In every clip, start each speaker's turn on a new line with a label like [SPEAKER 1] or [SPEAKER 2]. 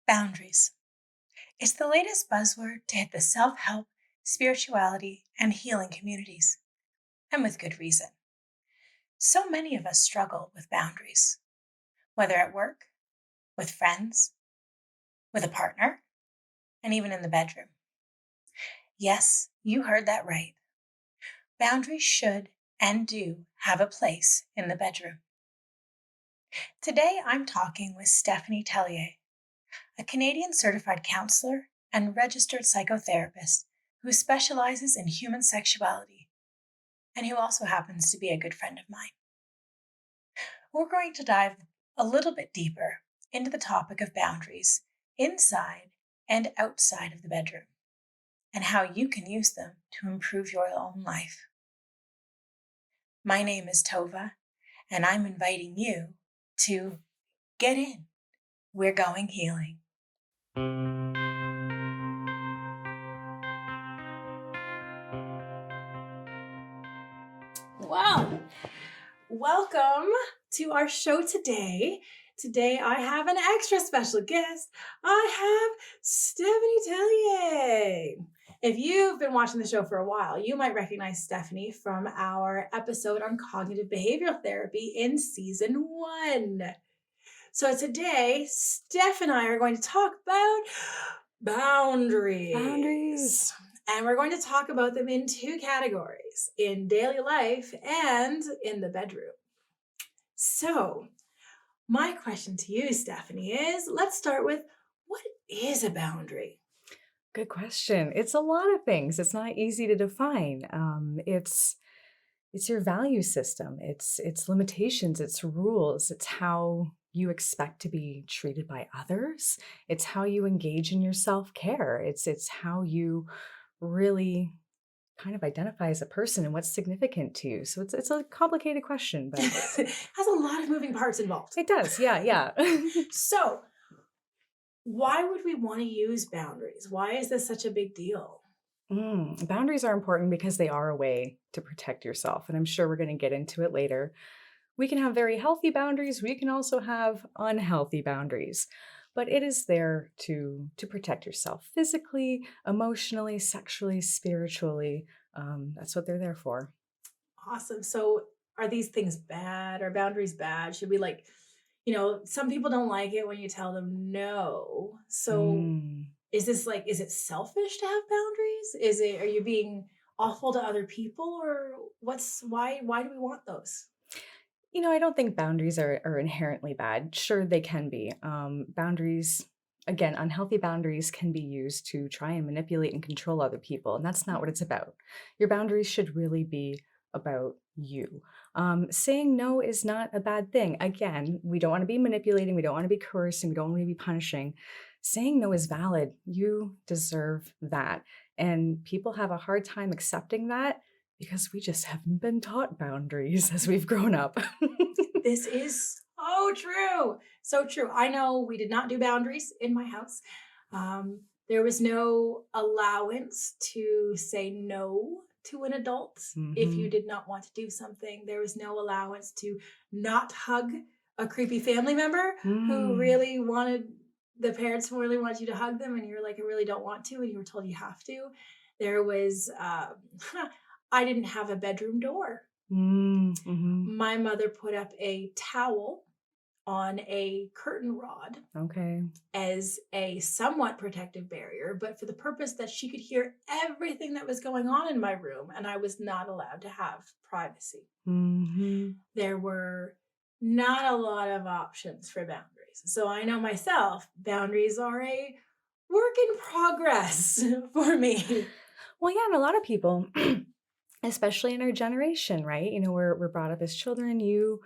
[SPEAKER 1] Boundaries. It's the latest buzzword to hit the self-help, spirituality, and healing communities, and with good reason. So many of us struggle with boundaries, whether at work, with friends, with a partner, and even in the bedroom. Yes, you heard that right. Boundaries should and do have a place in the bedroom. Today, I'm talking with Stephanie Tellier, a Canadian certified counselor and registered psychotherapist who specializes in human sexuality and who also happens to be a good friend of mine. We're going to dive a little bit deeper into the topic of boundaries inside and outside of the bedroom and how you can use them to improve your own life. My name is Tovah, and I'm inviting you to get in. We're going healing. Well, welcome to our show today. Today I have an extra special guest. I have Stephanie Tellier. If you've been watching the show for a while, you might recognize Stephanie from our episode on cognitive behavioral therapy in season 1. So today, Steph and I are going to talk about boundaries. And we're going to talk about them in 2 categories, in daily life and in the bedroom. So my question to you, Stephanie, is let's start with, what is a boundary?
[SPEAKER 2] Good question. It's a lot of things. It's not easy to define. It's your value system. It's limitations. It's rules. It's how you expect to be treated by others. It's how you engage in your self-care. It's how you really kind of identify as a person and what's significant to you. So it's a complicated question, but
[SPEAKER 1] Has a lot of moving parts involved.
[SPEAKER 2] it does. Yeah.
[SPEAKER 1] So why would we want to use boundaries? Why is this such a big deal?
[SPEAKER 2] Boundaries are important because they are a way to protect yourself. And I'm sure we're going to get into it later. We can have very healthy boundaries. We can also have unhealthy boundaries. But it is there to protect yourself physically, emotionally, sexually, spiritually. That's what they're there for.
[SPEAKER 1] Awesome. So are these things bad? Are boundaries bad? Should we some people don't like it when you tell them no. So
[SPEAKER 2] Mm.
[SPEAKER 1] is it selfish to have boundaries? Are you being awful to other people, or why do we want those?
[SPEAKER 2] I don't think boundaries are inherently bad. Sure, they can be. Boundaries, again, unhealthy boundaries can be used to try and manipulate and control other people. And that's not what it's about. Your boundaries should really be about you. Saying no is not a bad thing. Again, we don't want to be manipulating. We don't want to be coercing. We don't want to be punishing. Saying no is valid. You deserve that. And people have a hard time accepting that because we just haven't been taught boundaries as we've grown up.
[SPEAKER 1] This is so true. So true. I know we did not do boundaries in my house. There was no allowance to say no to an adult if you
[SPEAKER 2] Mhm.
[SPEAKER 1] did not want to do something. There was no allowance to not hug a creepy family member who
[SPEAKER 2] Mm.
[SPEAKER 1] really wanted, the parents really wanted you to hug them, and you're like, I really don't want to, and you were told you have to. There was, I didn't have a bedroom door.
[SPEAKER 2] Mhm.
[SPEAKER 1] My mother put up a towel on a curtain rod
[SPEAKER 2] Okay.
[SPEAKER 1] as a somewhat protective barrier, but for the purpose that she could hear everything that was going on in my room, and I was not allowed to have privacy.
[SPEAKER 2] Mhm.
[SPEAKER 1] There were not a lot of options for boundaries. So I know myself, boundaries are a work in progress for me.
[SPEAKER 2] Well, yeah, and a lot of people, especially in our generation, right? We're brought up as children. You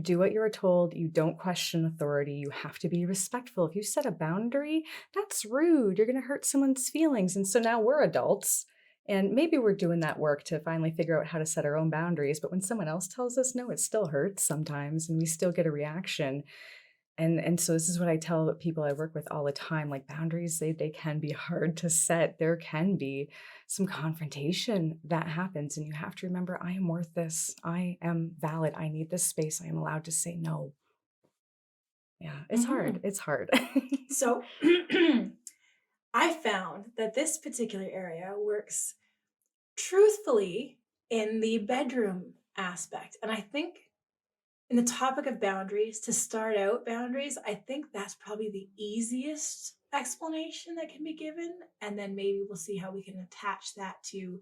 [SPEAKER 2] do what you're told. You don't question authority. You have to be respectful. If you set a boundary, that's rude. You're going to hurt someone's feelings. And so now we're adults. And maybe we're doing that work to finally figure out how to set our own boundaries. But when someone else tells us no, it still hurts sometimes. And we still get a reaction. And so this is what I tell people I work with all the time, like boundaries, they can be hard to set. There can be some confrontation that happens, and you have to remember, I am worth this. I am valid. I need this space. I am allowed to say no. Yeah, it's hard.
[SPEAKER 1] Mhm.
[SPEAKER 2] It's hard.
[SPEAKER 1] So I found that this particular area works truthfully in the bedroom aspect. And I think in the topic of boundaries, to start out boundaries, I think that's probably the easiest explanation that can be given. And then maybe we'll see how we can attach that to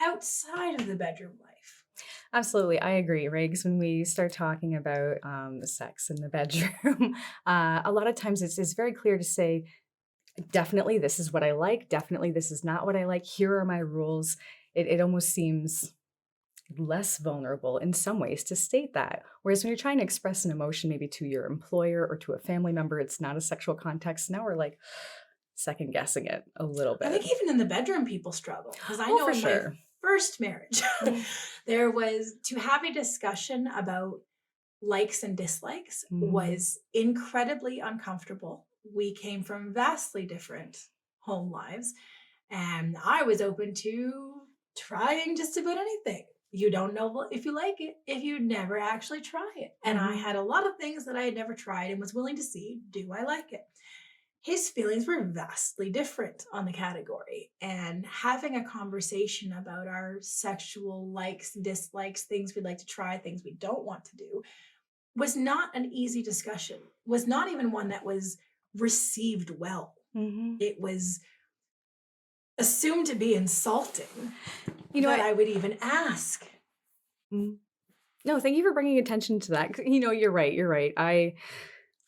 [SPEAKER 1] outside of the bedroom life.
[SPEAKER 2] Absolutely, I agree, right? Because when we start talking about sex in the bedroom, a lot of times it's very clear to say, definitely this is what I like, definitely this is not what I like, here are my rules. It almost seems less vulnerable in some ways to state that. Whereas when you're trying to express an emotion, maybe to your employer or to a family member, it's not a sexual context. Now we're like second guessing it a little
[SPEAKER 1] I
[SPEAKER 2] bit.
[SPEAKER 1] think even in the bedroom, people struggle because I
[SPEAKER 2] Oh,
[SPEAKER 1] know
[SPEAKER 2] for
[SPEAKER 1] in my
[SPEAKER 2] sure.
[SPEAKER 1] first marriage, there was to have a discussion about likes and dislikes
[SPEAKER 2] Mhm.
[SPEAKER 1] was incredibly uncomfortable. We came from vastly different home lives, and I was open to trying just about anything. You don't know if you like it if you never actually try it. And I
[SPEAKER 2] Mhm.
[SPEAKER 1] had a lot of things that I had never tried and was willing to see, do I like it? His feelings were vastly different on the category. And having a conversation about our sexual likes, dislikes, things we'd like to try, things we don't want to do, was not an easy discussion, was not even one that was received well.
[SPEAKER 2] Mhm.
[SPEAKER 1] It was assumed to be insulting
[SPEAKER 2] You know
[SPEAKER 1] that
[SPEAKER 2] what?
[SPEAKER 1] I would even ask.
[SPEAKER 2] Mm. No, thank you for bringing attention to that. 'Cause, you're right. You're right.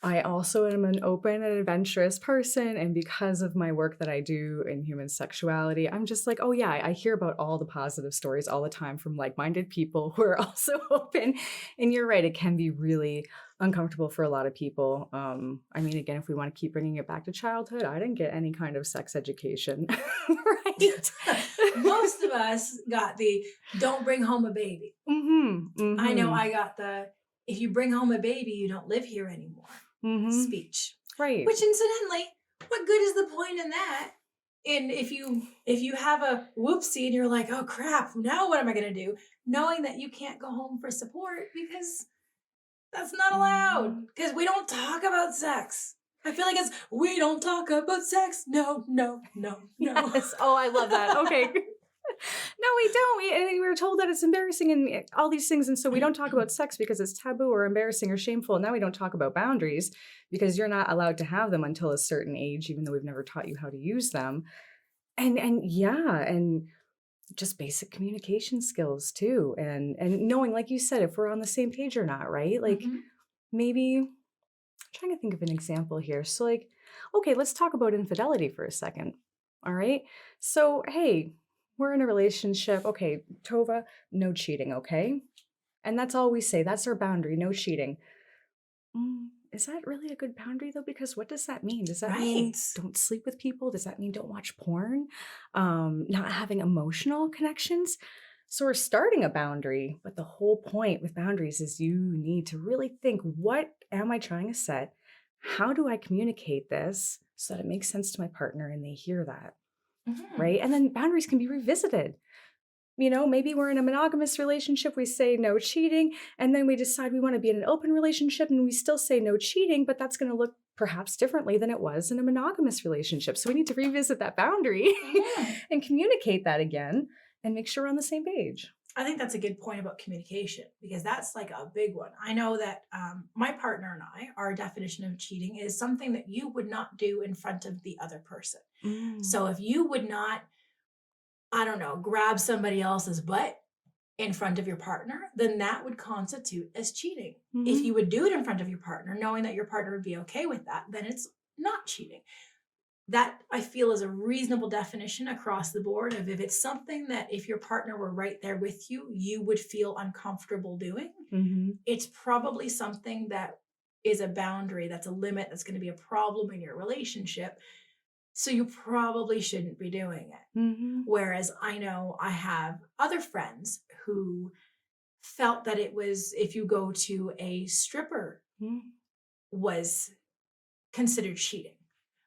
[SPEAKER 2] I also am an open and adventurous person, and because of my work that I do in human sexuality, I'm just like, "Oh, yeah, I hear about all the positive stories all the time from like-minded people who are also open," and you're right, it can be really uncomfortable for a lot of people. I mean, again, if we wanna keep bringing it back to childhood, I didn't get any kind of sex education, right?
[SPEAKER 1] Most of us got the don't bring home a baby.
[SPEAKER 2] Mhm,
[SPEAKER 1] I know
[SPEAKER 2] mhm,
[SPEAKER 1] I got the if you bring home a baby, you don't live here anymore
[SPEAKER 2] mhm.
[SPEAKER 1] speech.
[SPEAKER 2] Right.
[SPEAKER 1] Which incidentally, what good is the point in that? And if you have a whoopsie and you're like, oh crap, now what am I gonna do? Knowing that you can't go home for support because that's not allowed.
[SPEAKER 2] Mhm.
[SPEAKER 1] Because we don't talk about sex. I feel like it's we don't talk about sex. No, no, no, no.
[SPEAKER 2] Yes. Oh, I love that. Okay. No, we don't. We were told that it's embarrassing and all these things, and so we don't talk about sex because it's taboo or embarrassing or shameful. Now we don't talk about boundaries because you're not allowed to have them until a certain age, even though we've never taught you how to use them. And yeah, and just basic communication skills too, and knowing, like you said, if we're on the same page or not, right? Like
[SPEAKER 1] Mhm.
[SPEAKER 2] maybe I'm trying to think of an example here. So, like, okay, let's talk about infidelity for a second. All right. So, hey, we're in a relationship. Okay, Tova, no cheating. Okay. And that's all we say. That's our boundary, no cheating. Is that really a good boundary though? Because what does that mean? Does that
[SPEAKER 1] Right.
[SPEAKER 2] mean don't sleep with people? Does that mean don't watch porn? Not having emotional connections? So we're starting a boundary, but the whole point with boundaries is you need to really think, what am I trying to set? How do I communicate this so that it makes sense to my partner and they hear that?
[SPEAKER 1] Mhm.
[SPEAKER 2] Right. And then boundaries can be revisited. Maybe we're in a monogamous relationship, we say no cheating, and then we decide we want to be in an open relationship and we still say no cheating, but that's going to look perhaps differently than it was in a monogamous relationship. So we need to revisit that boundary
[SPEAKER 1] Mhm.
[SPEAKER 2] and communicate that again and make sure we're on the same page.
[SPEAKER 1] I think that's a good point about communication because that's like a big one. I know that my partner and I, our definition of cheating is something that you would not do in front of the other person.
[SPEAKER 2] Mm,
[SPEAKER 1] So if you would not, I don't know, grab somebody else's butt in front of your partner, then that would constitute as cheating. If
[SPEAKER 2] mhm,
[SPEAKER 1] you would do it in front of your partner, knowing that your partner would be okay with that, then it's not cheating. That I feel is a reasonable definition across the board of if it's something that if your partner were right there with you, you would feel uncomfortable doing.
[SPEAKER 2] mhm,
[SPEAKER 1] It's probably something that is a boundary, that's a limit, that's going to be a problem in your relationship. So you probably shouldn't be doing it.
[SPEAKER 2] mhm,
[SPEAKER 1] Whereas I know I have other friends who felt that it was if you go to a stripper
[SPEAKER 2] mhm.
[SPEAKER 1] was considered cheating,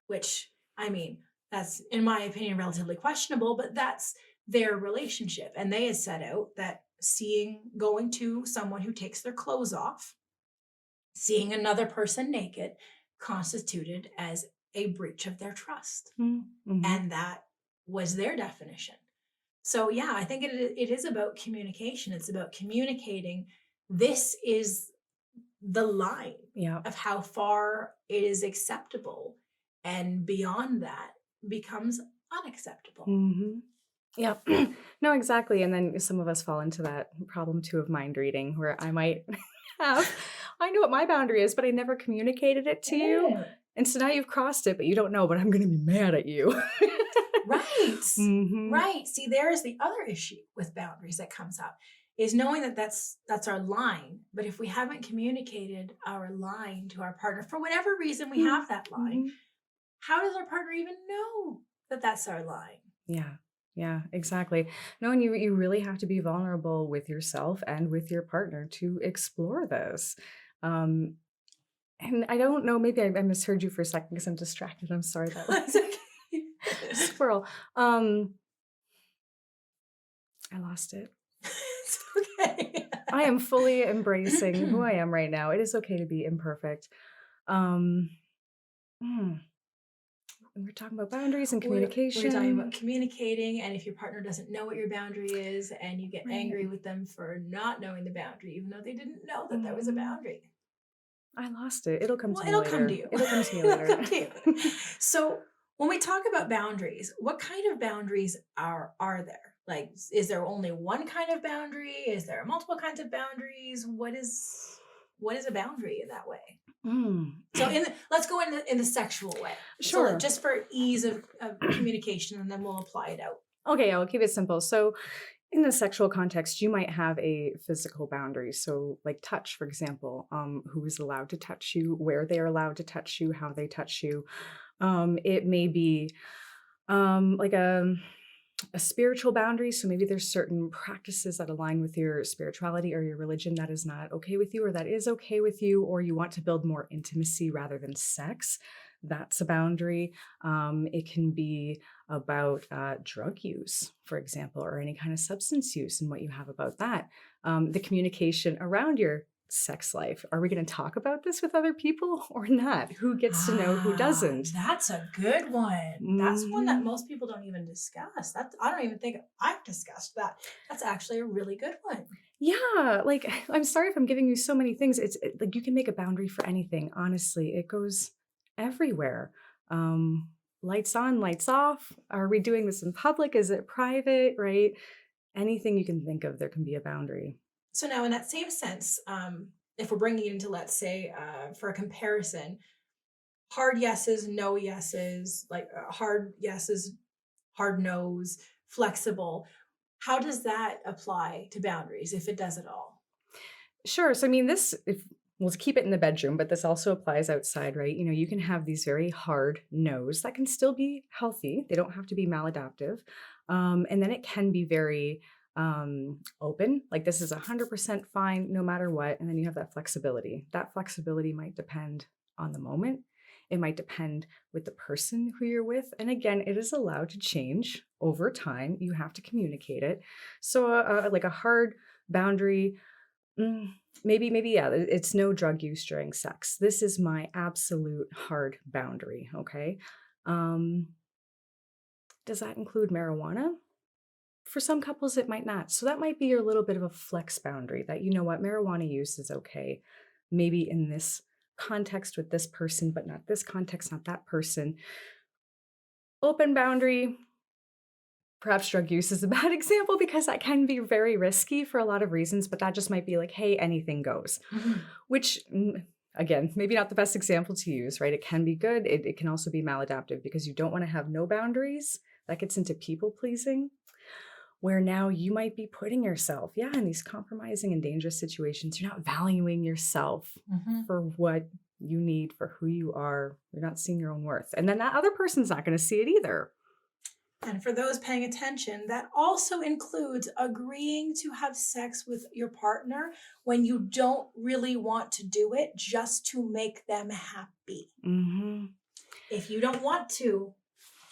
[SPEAKER 1] which I mean, that's in my opinion relatively questionable, but that's their relationship. And they had set out that seeing going to someone who takes their clothes off Seeing another person naked constituted as a breach of their trust.
[SPEAKER 2] Mm-hmm.
[SPEAKER 1] And that was their definition. So, yeah, I think it is about communication. It's about communicating. This is the line
[SPEAKER 2] Yeah.
[SPEAKER 1] of how far it is acceptable. And beyond that becomes unacceptable.
[SPEAKER 2] Mm-hmm. Yeah. No, exactly. And then some of us fall into that problem too of mind reading where I might I know what my boundary is, but I never communicated it to you.
[SPEAKER 1] Yeah.
[SPEAKER 2] And so now you've crossed it, but you don't know, but I'm going to be mad at you.
[SPEAKER 1] Right.
[SPEAKER 2] Mm-hmm.
[SPEAKER 1] Right. See, there is the other issue with boundaries that comes up is knowing that that's our line. But if we haven't communicated our line to our partner for whatever reason we have that line,
[SPEAKER 2] Mm-hmm.
[SPEAKER 1] how does our partner even know that that's our line?
[SPEAKER 2] Yeah. Yeah, exactly. No, and you really have to be vulnerable with yourself and with your partner to explore this. Um, and I don't know, maybe I misheard you for a second because I'm distracted. I'm sorry that
[SPEAKER 1] It's
[SPEAKER 2] was
[SPEAKER 1] okay.
[SPEAKER 2] squirrel. I lost it.
[SPEAKER 1] It's okay.
[SPEAKER 2] I am fully embracing who I am right now. It is okay to be imperfect. Um, mm, we're talking about boundaries and
[SPEAKER 1] We're talking about
[SPEAKER 2] communication.
[SPEAKER 1] communicating, and if your partner doesn't know what your boundary is and you get
[SPEAKER 2] Right.
[SPEAKER 1] angry with them for not knowing the boundary, even though they didn't know that there was a
[SPEAKER 2] Mhm.
[SPEAKER 1] boundary.
[SPEAKER 2] I lost it. It'll come
[SPEAKER 1] Well,
[SPEAKER 2] to me
[SPEAKER 1] it'll come to
[SPEAKER 2] later.
[SPEAKER 1] you.
[SPEAKER 2] It'll come to me
[SPEAKER 1] It'll
[SPEAKER 2] later.
[SPEAKER 1] come to you. So when we talk about boundaries, what kind of boundaries are there? Like, is there only one kind of boundary? Is there multiple kinds of boundaries? What is a boundary in that way?
[SPEAKER 2] Mm.
[SPEAKER 1] So let's go in the sexual way. So
[SPEAKER 2] Sure.
[SPEAKER 1] just for ease of communication, and then we'll apply it out.
[SPEAKER 2] Okay, I'll keep it simple. So, in the sexual context, you might have a physical boundary. So, like touch, for example, who is allowed to touch you, where they are allowed to touch you, how they touch you. It may be like a spiritual boundary. So maybe there's certain practices that align with your spirituality or your religion that is not okay with you, or that is okay with you, or you want to build more intimacy rather than sex. That's a boundary. It can be about drug use, for example, or any kind of substance use and what you have about that. The communication around your sex life. Are we going to talk about this with other people or not? Who gets to know, who
[SPEAKER 1] Ah,
[SPEAKER 2] doesn't?
[SPEAKER 1] that's a good one. That's one that
[SPEAKER 2] Mhm.
[SPEAKER 1] most people don't even discuss. That I don't even think I've discussed that. That's actually a really good one.
[SPEAKER 2] Yeah, like I'm sorry if I'm giving you so many things. Like you can make a boundary for anything. Honestly, it goes everywhere. Um, Lights on, lights off. Are we doing this in public? Is it private? Right? Anything you can think of, there can be a boundary.
[SPEAKER 1] So now, in that same sense, if we're bringing it into, let's say, for a comparison, hard yeses, no yeses, like hard yeses, hard no's, flexible. How does that apply to boundaries, if it does at all?
[SPEAKER 2] Sure. So I mean, this if we'll keep it in the bedroom, but this also applies outside, right? You know, you can have these very hard no's that can still be healthy. They don't have to be maladaptive. And then it can be very open, like this is 100% fine no matter what. And then you have that flexibility. That flexibility might depend on the moment. It might depend with the person who you're with. And again, it is allowed to change over time. You have to communicate it. So, like a hard boundary. Mm, maybe, yeah, it's no drug use during sex. This is my absolute hard boundary, okay? Um, does that include marijuana? For some couples, it might not. So that might be your little bit of a flex boundary that, you know what, marijuana use is okay. Maybe in this context with this person, but not this context, not that person. Open boundary, perhaps drug use is a bad example because that can be very risky for a lot of reasons, but that just might be like, hey, anything goes,
[SPEAKER 1] Mhm.
[SPEAKER 2] which again, maybe not the best example to use, right? It can be good. It can also be maladaptive because you don't want to have no boundaries. That gets into people pleasing, where now you might be putting yourself, yeah, in these compromising and dangerous situations. You're not valuing yourself
[SPEAKER 1] Mhm.
[SPEAKER 2] for what you need, for who you are. You're not seeing your own worth. And then that other person's not going to see it either.
[SPEAKER 1] And for those paying attention, that also includes agreeing to have sex with your partner when you don't really want to do it just to make them happy.
[SPEAKER 2] Mm-hmm.
[SPEAKER 1] If you don't want to,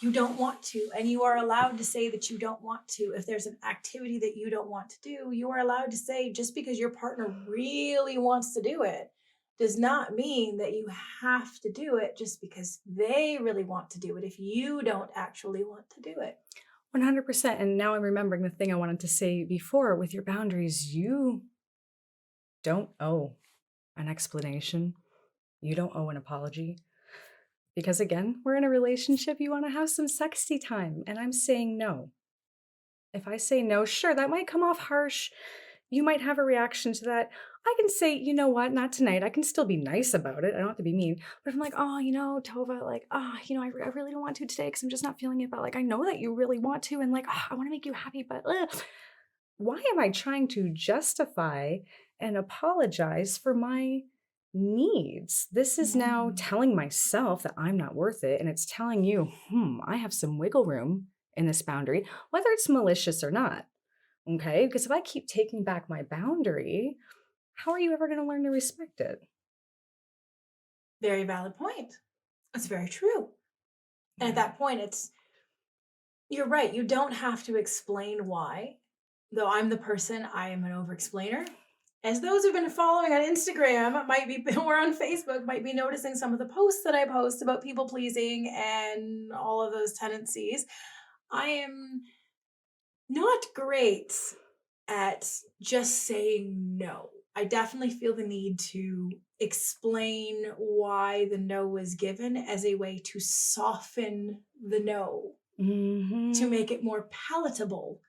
[SPEAKER 1] you don't want to, and you are allowed to say that you don't want to. If there's an activity that you don't want to do, you are allowed to say just because your partner really wants to do it does not mean that you have to do it just because they really want to do it if you don't actually want to do it.
[SPEAKER 2] 100%. And now I'm remembering the thing I wanted to say before with your boundaries. You don't owe an explanation. You don't owe an apology. Because again, we're in a relationship, you want to have some sexy time. And I'm saying no. If I say no, sure, that might come off harsh. You might have a reaction to that. I can say, you know what, not tonight. I can still be nice about it. I don't have to be mean. But if I'm like, oh, Tova, like, I really don't want to today because I'm just not feeling it. But like, I know that you really want to. And like, I want to make you happy. But why am I trying to justify and apologize for my needs? This is now
[SPEAKER 1] Mm.
[SPEAKER 2] telling myself that I'm not worth it. And it's telling you, I have some wiggle room in this boundary, whether it's malicious or not. Okay. Because if I keep taking back my boundary, how are you ever going to learn to respect it?
[SPEAKER 1] Very valid point. That's very true. And at
[SPEAKER 2] Yeah.
[SPEAKER 1] that point, you're right. You don't have to explain why. Though I'm the person, I am an over explainer. As those who've been following on Instagram might be, or on Facebook, might be noticing some of the posts that I post about people pleasing and all of those tendencies. I am not great at just saying no. I definitely feel the need to explain why the no was given as a way to soften the no, to
[SPEAKER 2] Mm-hmm.
[SPEAKER 1] make it more palatable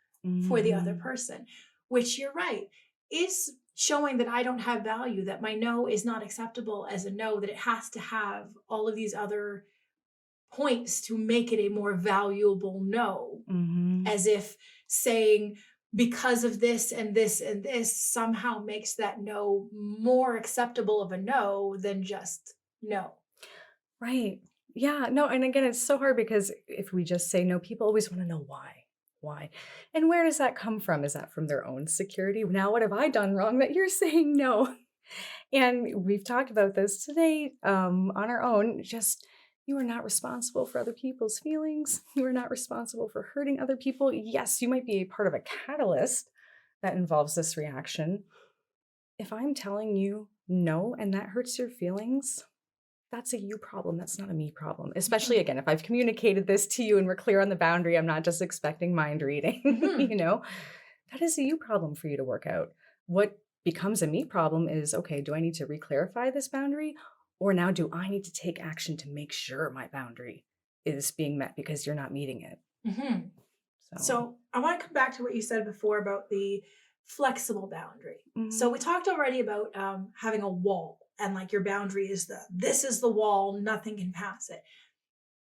[SPEAKER 1] for the other
[SPEAKER 2] Mm-hmm.
[SPEAKER 1] person, which you're right, is showing that I don't have value, that my no is not acceptable as a no, that it has to have all of these other points to make it a more valuable no,
[SPEAKER 2] Mm-hmm.
[SPEAKER 1] as if saying because of this and this and this somehow makes that no more acceptable of a no than just no.
[SPEAKER 2] Right. Yeah. No. And again, it's so hard because if we just say no, people always want to know why. Why? And where does that come from? Is that from their own security? Now, what have I done wrong that you're saying no? And we've talked about this today on our own. Just you are not responsible for other people's feelings. You are not responsible for hurting other people. Yes, you might be a part of a catalyst that involves this reaction. If I'm telling you no and that hurts your feelings, that's a you problem. That's not a me problem. Especially
[SPEAKER 1] Mhm.
[SPEAKER 2] again, if I've communicated this to you and we're clear on the boundary, I'm not just expecting mind reading,
[SPEAKER 1] Mhm.
[SPEAKER 2] that is a you problem for you to work out. What becomes a me problem is okay, do I need to reclarify this boundary? Or now do I need to take action to make sure my boundary is being met because you're not meeting it?
[SPEAKER 1] Mhm.
[SPEAKER 2] So,
[SPEAKER 1] So I want to come back to what you said before about the flexible boundary. So we
[SPEAKER 2] mhm,
[SPEAKER 1] talked already about having a wall, and like your boundary is this is the wall, nothing can pass it.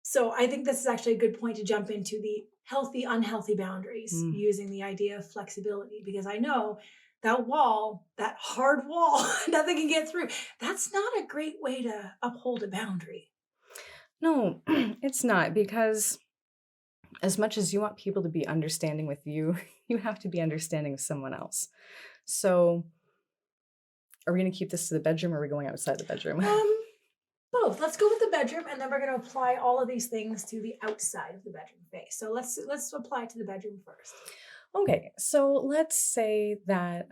[SPEAKER 1] So I think this is actually a good point to jump into the healthy, unhealthy boundaries
[SPEAKER 2] mm.
[SPEAKER 1] using the idea of flexibility, because I know that wall, that hard wall, nothing can get through. That's not a great way to uphold a boundary.
[SPEAKER 2] No, it's not because as much as you want people to be understanding with you, you have to be understanding with someone else. So, are we going to keep this to the bedroom or are we going outside the bedroom?
[SPEAKER 1] Um, Both. Let's go with the bedroom, and then we're going to apply all of these things to the outside of the bedroom space. So let's apply to the bedroom first.
[SPEAKER 2] Okay, so let's say that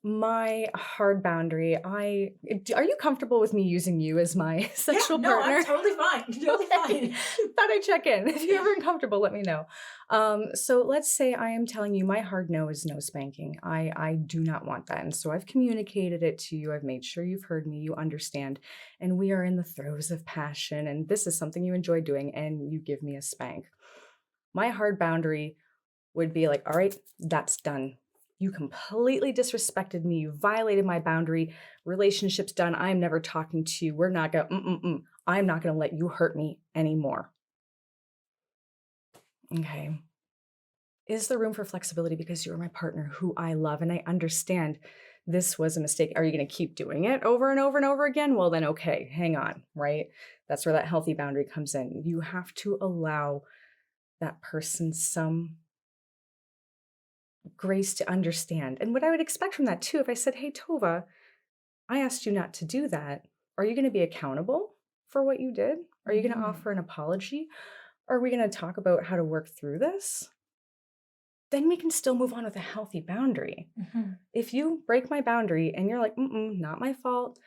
[SPEAKER 2] my hard boundary, are you comfortable with me using you as my
[SPEAKER 1] Yeah,
[SPEAKER 2] sexual
[SPEAKER 1] no, I'm
[SPEAKER 2] partner?
[SPEAKER 1] totally fine. Totally
[SPEAKER 2] Okay.
[SPEAKER 1] fine.
[SPEAKER 2] Thought I'd check in. If you're ever uncomfortable, let me know. So let's say I am telling you my hard no is no spanking. I do not want that. And so I've communicated it to you. I've made sure you've heard me, you understand. And we are in the throes of passion. And this is something you enjoy doing, and you give me a spank. My hard boundary would be like, all right, that's done. You completely disrespected me. You violated my boundary. Relationship's done. I'm never talking to you. We're not going to, I'm not going to let you hurt me anymore. Okay. Is there room for flexibility because you're my partner who I love and I understand this was a mistake? Are you going to keep doing it over and over and over again? Well, then, okay, hang on, right? That's where that healthy boundary comes in. You have to allow that person some grace to understand. And what I would expect from that too, if I said, hey, Tova, I asked you not to do that, are you going to be accountable for what you did? Are you going to
[SPEAKER 1] Mhm.
[SPEAKER 2] offer an apology? Are we going to talk about how to work through this? Then we can still move on with a healthy boundary.
[SPEAKER 1] Mhm.
[SPEAKER 2] If you break my boundary and you're like, not my fault,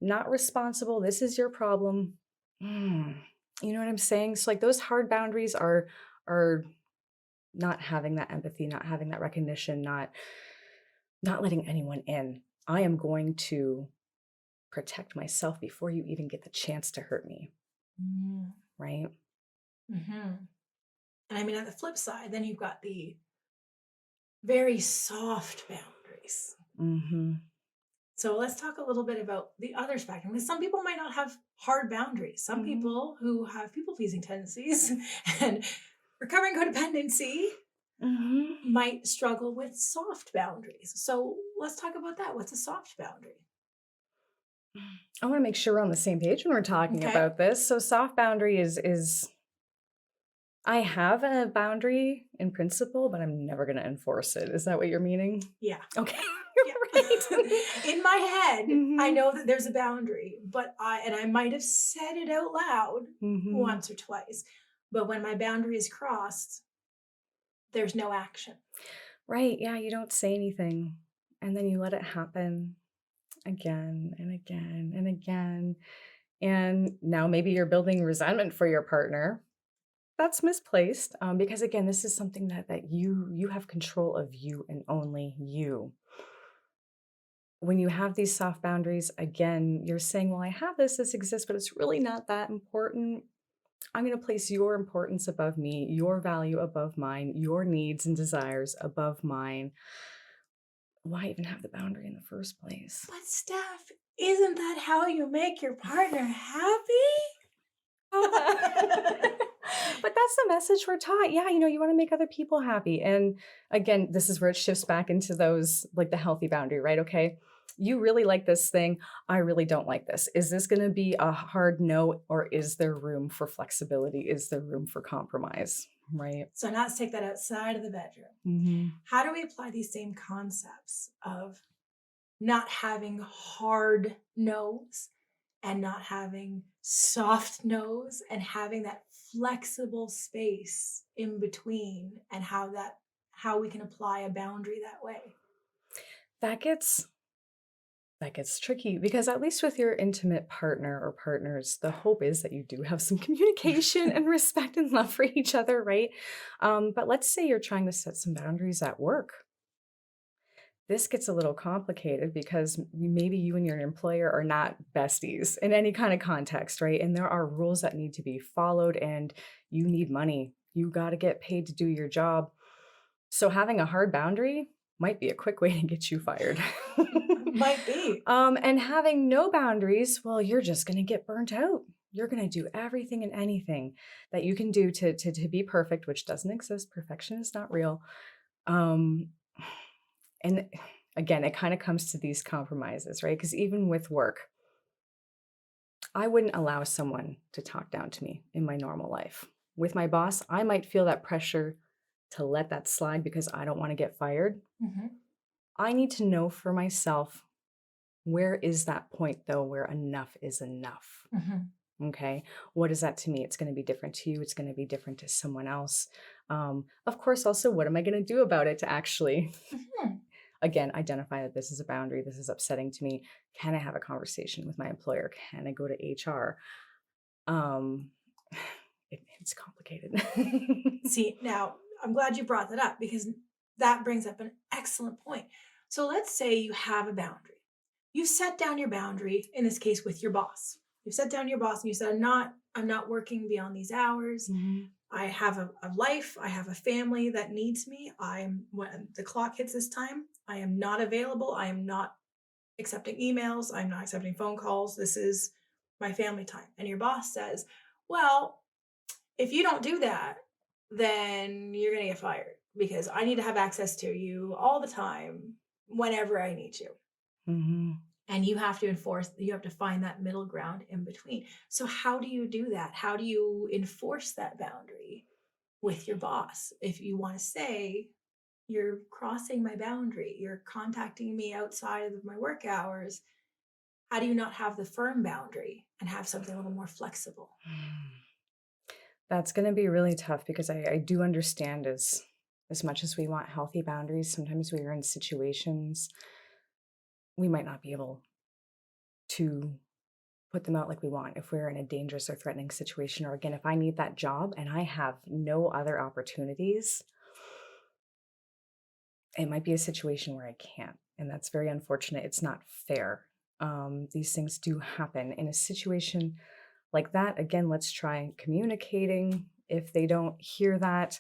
[SPEAKER 2] not responsible. This is your problem. Mm, you know what I'm saying? So like those hard boundaries are not having that empathy, not having that recognition, not letting anyone in. I am going to protect myself before you even get the chance to hurt me,
[SPEAKER 1] Mm-hmm.
[SPEAKER 2] right?
[SPEAKER 1] And I mean, on the flip side, then you've got the very soft boundaries.
[SPEAKER 2] Mhm.
[SPEAKER 1] So let's talk a little bit about the other spectrum, because some people might not have hard boundaries. Some
[SPEAKER 2] Mhm.
[SPEAKER 1] people who have people pleasing tendencies and recovering codependency
[SPEAKER 2] Mhm.
[SPEAKER 1] might struggle with soft boundaries. So let's talk about that. What's a soft boundary?
[SPEAKER 2] I want to make sure we're on the same page when we're talking
[SPEAKER 1] Okay.
[SPEAKER 2] about this. So soft boundary is I have a boundary in principle, but I'm never going to enforce it. Is that what you're meaning?
[SPEAKER 1] Yeah.
[SPEAKER 2] Okay.
[SPEAKER 1] Yeah.
[SPEAKER 2] You're right.
[SPEAKER 1] In my head, I
[SPEAKER 2] Mhm.
[SPEAKER 1] know that there's a boundary, but I might have said it out loud
[SPEAKER 2] Mhm.
[SPEAKER 1] once or twice. But when my boundary is crossed, there's no action.
[SPEAKER 2] Right. Yeah, you don't say anything and then you let it happen again and again and again. And now maybe you're building resentment for your partner. That's misplaced, because again, this is something that you have control of you and only you. When you have these soft boundaries, again, you're saying, "Well, I have this exists, but it's really not that important. I'm going to place your importance above me, your value above mine, your needs and desires above mine." Why even have the boundary in the first place?
[SPEAKER 1] But Steph, isn't that how you make your partner happy?
[SPEAKER 2] Oh, but that's the message we're taught. Yeah, you want to make other people happy. And again, this is where it shifts back into those like the healthy boundary, right? Okay. You really like this thing. I really don't like this. Is this going to be a hard no, or is there room for flexibility? Is there room for compromise? Right.
[SPEAKER 1] So now let's take that outside of the bedroom.
[SPEAKER 2] Hmm.
[SPEAKER 1] How do we apply these same concepts of not having hard no's and not having soft no's and having that flexible space in between, and how we can apply a boundary that way?
[SPEAKER 2] That gets That gets tricky because at least with your intimate partner or partners, the hope is that you do have some communication and respect and love for each other, right? But let's say you're trying to set some boundaries at work. This gets a little complicated because maybe you and your employer are not besties in any kind of context, right? And there are rules that need to be followed, and you need money. You got to get paid to do your job. So having a hard boundary might be a quick way to get you fired.
[SPEAKER 1] Might be.
[SPEAKER 2] And having no boundaries, well, you're just going to get burnt out. You're going to do everything and anything that you can do to be perfect, which doesn't exist. Perfection is not real. Um, and again, it kind of comes to these compromises, right? Because even with work, I wouldn't allow someone to talk down to me in my normal life. With my boss, I might feel that pressure to let that slide because I don't want to get fired.
[SPEAKER 1] Mhm.
[SPEAKER 2] I need to know for myself, where is that point though where enough is enough?
[SPEAKER 1] Mhm.
[SPEAKER 2] Okay. What is that to me? It's going to be different to you. It's going to be different to someone else. Of course, also, what am I going to do about it to actually,
[SPEAKER 1] Mhm.
[SPEAKER 2] again, identify that this is a boundary? This is upsetting to me. Can I have a conversation with my employer? Can I go to HR? Um, it's complicated.
[SPEAKER 1] See, now I'm glad you brought that up, because that brings up an excellent point. So let's say you have a boundary. You set down your boundary, in this case with your boss. You set down your boss and you said, I'm not working beyond these hours.
[SPEAKER 2] Mhm.
[SPEAKER 1] I have a life, I have a family that needs me. When the clock hits this time, I am not available. I am not accepting emails. I'm not accepting phone calls. This is my family time. And your boss says, well, if you don't do that, then you're going to get fired, because I need to have access to you all the time whenever I need you.
[SPEAKER 2] Mhm.
[SPEAKER 1] And you have to find that middle ground in between. So, how do you do that? How do you enforce that boundary with your boss? If you want to say, you're crossing my boundary, you're contacting me outside of my work hours, how do you not have the firm boundary and have something a little more flexible?
[SPEAKER 2] That's going to be really tough because I do understand as much as we want healthy boundaries, sometimes we are in situations we might not be able to put them out like we want. If we're in a dangerous or threatening situation, or again, if I need that job and I have no other opportunities, it might be a situation where I can't. And that's very unfortunate. It's not fair. These things do happen in a situation like that. Again, let's try communicating. If they don't hear that,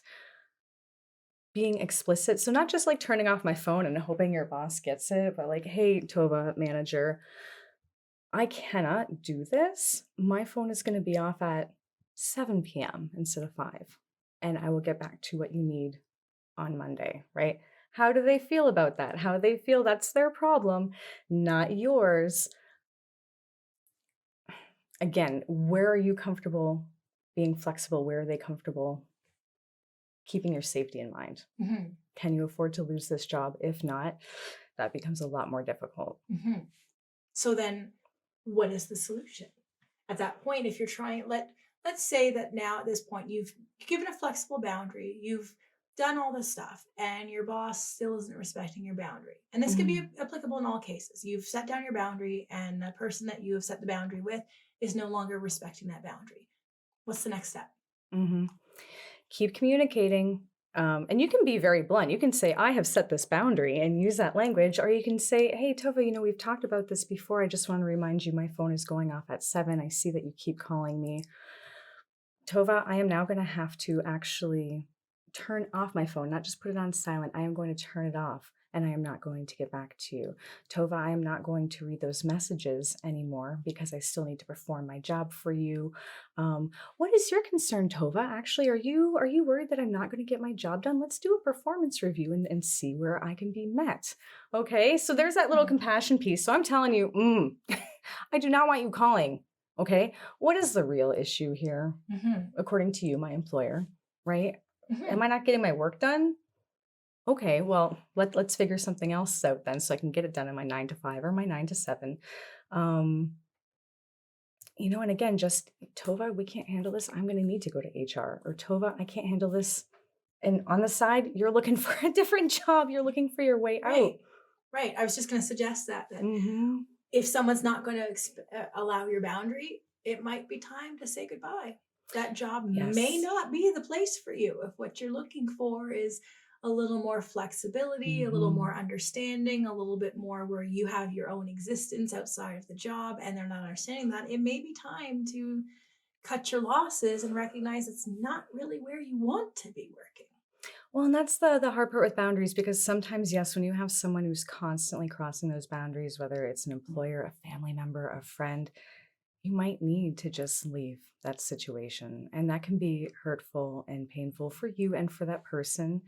[SPEAKER 2] being explicit. So, not just like turning off my phone and hoping your boss gets it, but like, hey, Tovah manager, I cannot do this. My phone is going to be off at 7 p.m. instead of 5. And I will get back to what you need on Monday, right? How do they feel about that? How they feel, that's their problem, not yours. Again, where are you comfortable being flexible? Where are they comfortable keeping your safety in mind?
[SPEAKER 1] Mhm.
[SPEAKER 2] Can you afford to lose this job? If not, that becomes a lot more difficult.
[SPEAKER 1] Mhm. So then what is the solution? At that point, if you're trying, let's say that now at this point you've given a flexible boundary, you've done all this stuff, and your boss still isn't respecting your boundary. And this could be
[SPEAKER 2] Mhm.
[SPEAKER 1] applicable in all cases. You've set down your boundary, and the person that you have set the boundary with is no longer respecting that boundary. What's the next step?
[SPEAKER 2] Mhm. Keep communicating. And you can be very blunt. You can say, I have set this boundary and use that language. Or you can say, hey, Tova, we've talked about this before. I just want to remind you my phone is going off at 7. I see that you keep calling me. Tova, I am now going to have to actually turn off my phone, not just put it on silent. I am going to turn it off and I am not going to get back to you. Tova, I am not going to read those messages anymore because I still need to perform my job for you. What is your concern, Tova? Actually, are you worried that I'm not going to get my job done? Let's do a performance review and see where I can be met. Okay, so there's that little
[SPEAKER 1] Mhm.
[SPEAKER 2] compassion piece. So I'm telling you, I do not want you calling. Okay, what is the real issue here?
[SPEAKER 1] Mhm.
[SPEAKER 2] According to you, my employer, right? Am
[SPEAKER 1] Mhm.
[SPEAKER 2] I not getting my work done? Okay, well, let's figure something else out then so I can get it done in my 9 to 5 or my 9 to 7. Um, and again, just Tova, we can't handle this. I'm going to need to go to HR. Or Tova, I can't handle this. And on the side, you're looking for a different job. You're looking for your way out.
[SPEAKER 1] Right. Right. I was just going to suggest that
[SPEAKER 2] Mhm.
[SPEAKER 1] if someone's not going to allow your boundary, it might be time to say goodbye. That job may
[SPEAKER 2] Yes.
[SPEAKER 1] not be the place for you if what you're looking for is a little more flexibility, a little more
[SPEAKER 2] Mhm.
[SPEAKER 1] understanding, a little bit more where you have your own existence outside of the job and they're not understanding that. It may be time to cut your losses and recognize it's not really where you want to be working.
[SPEAKER 2] Well, and that's the hard part with boundaries because sometimes, yes, when you have someone who's constantly crossing those boundaries, whether it's an employer, a family member, a friend, you might need to just leave that situation. And that can be hurtful and painful for you and for that person.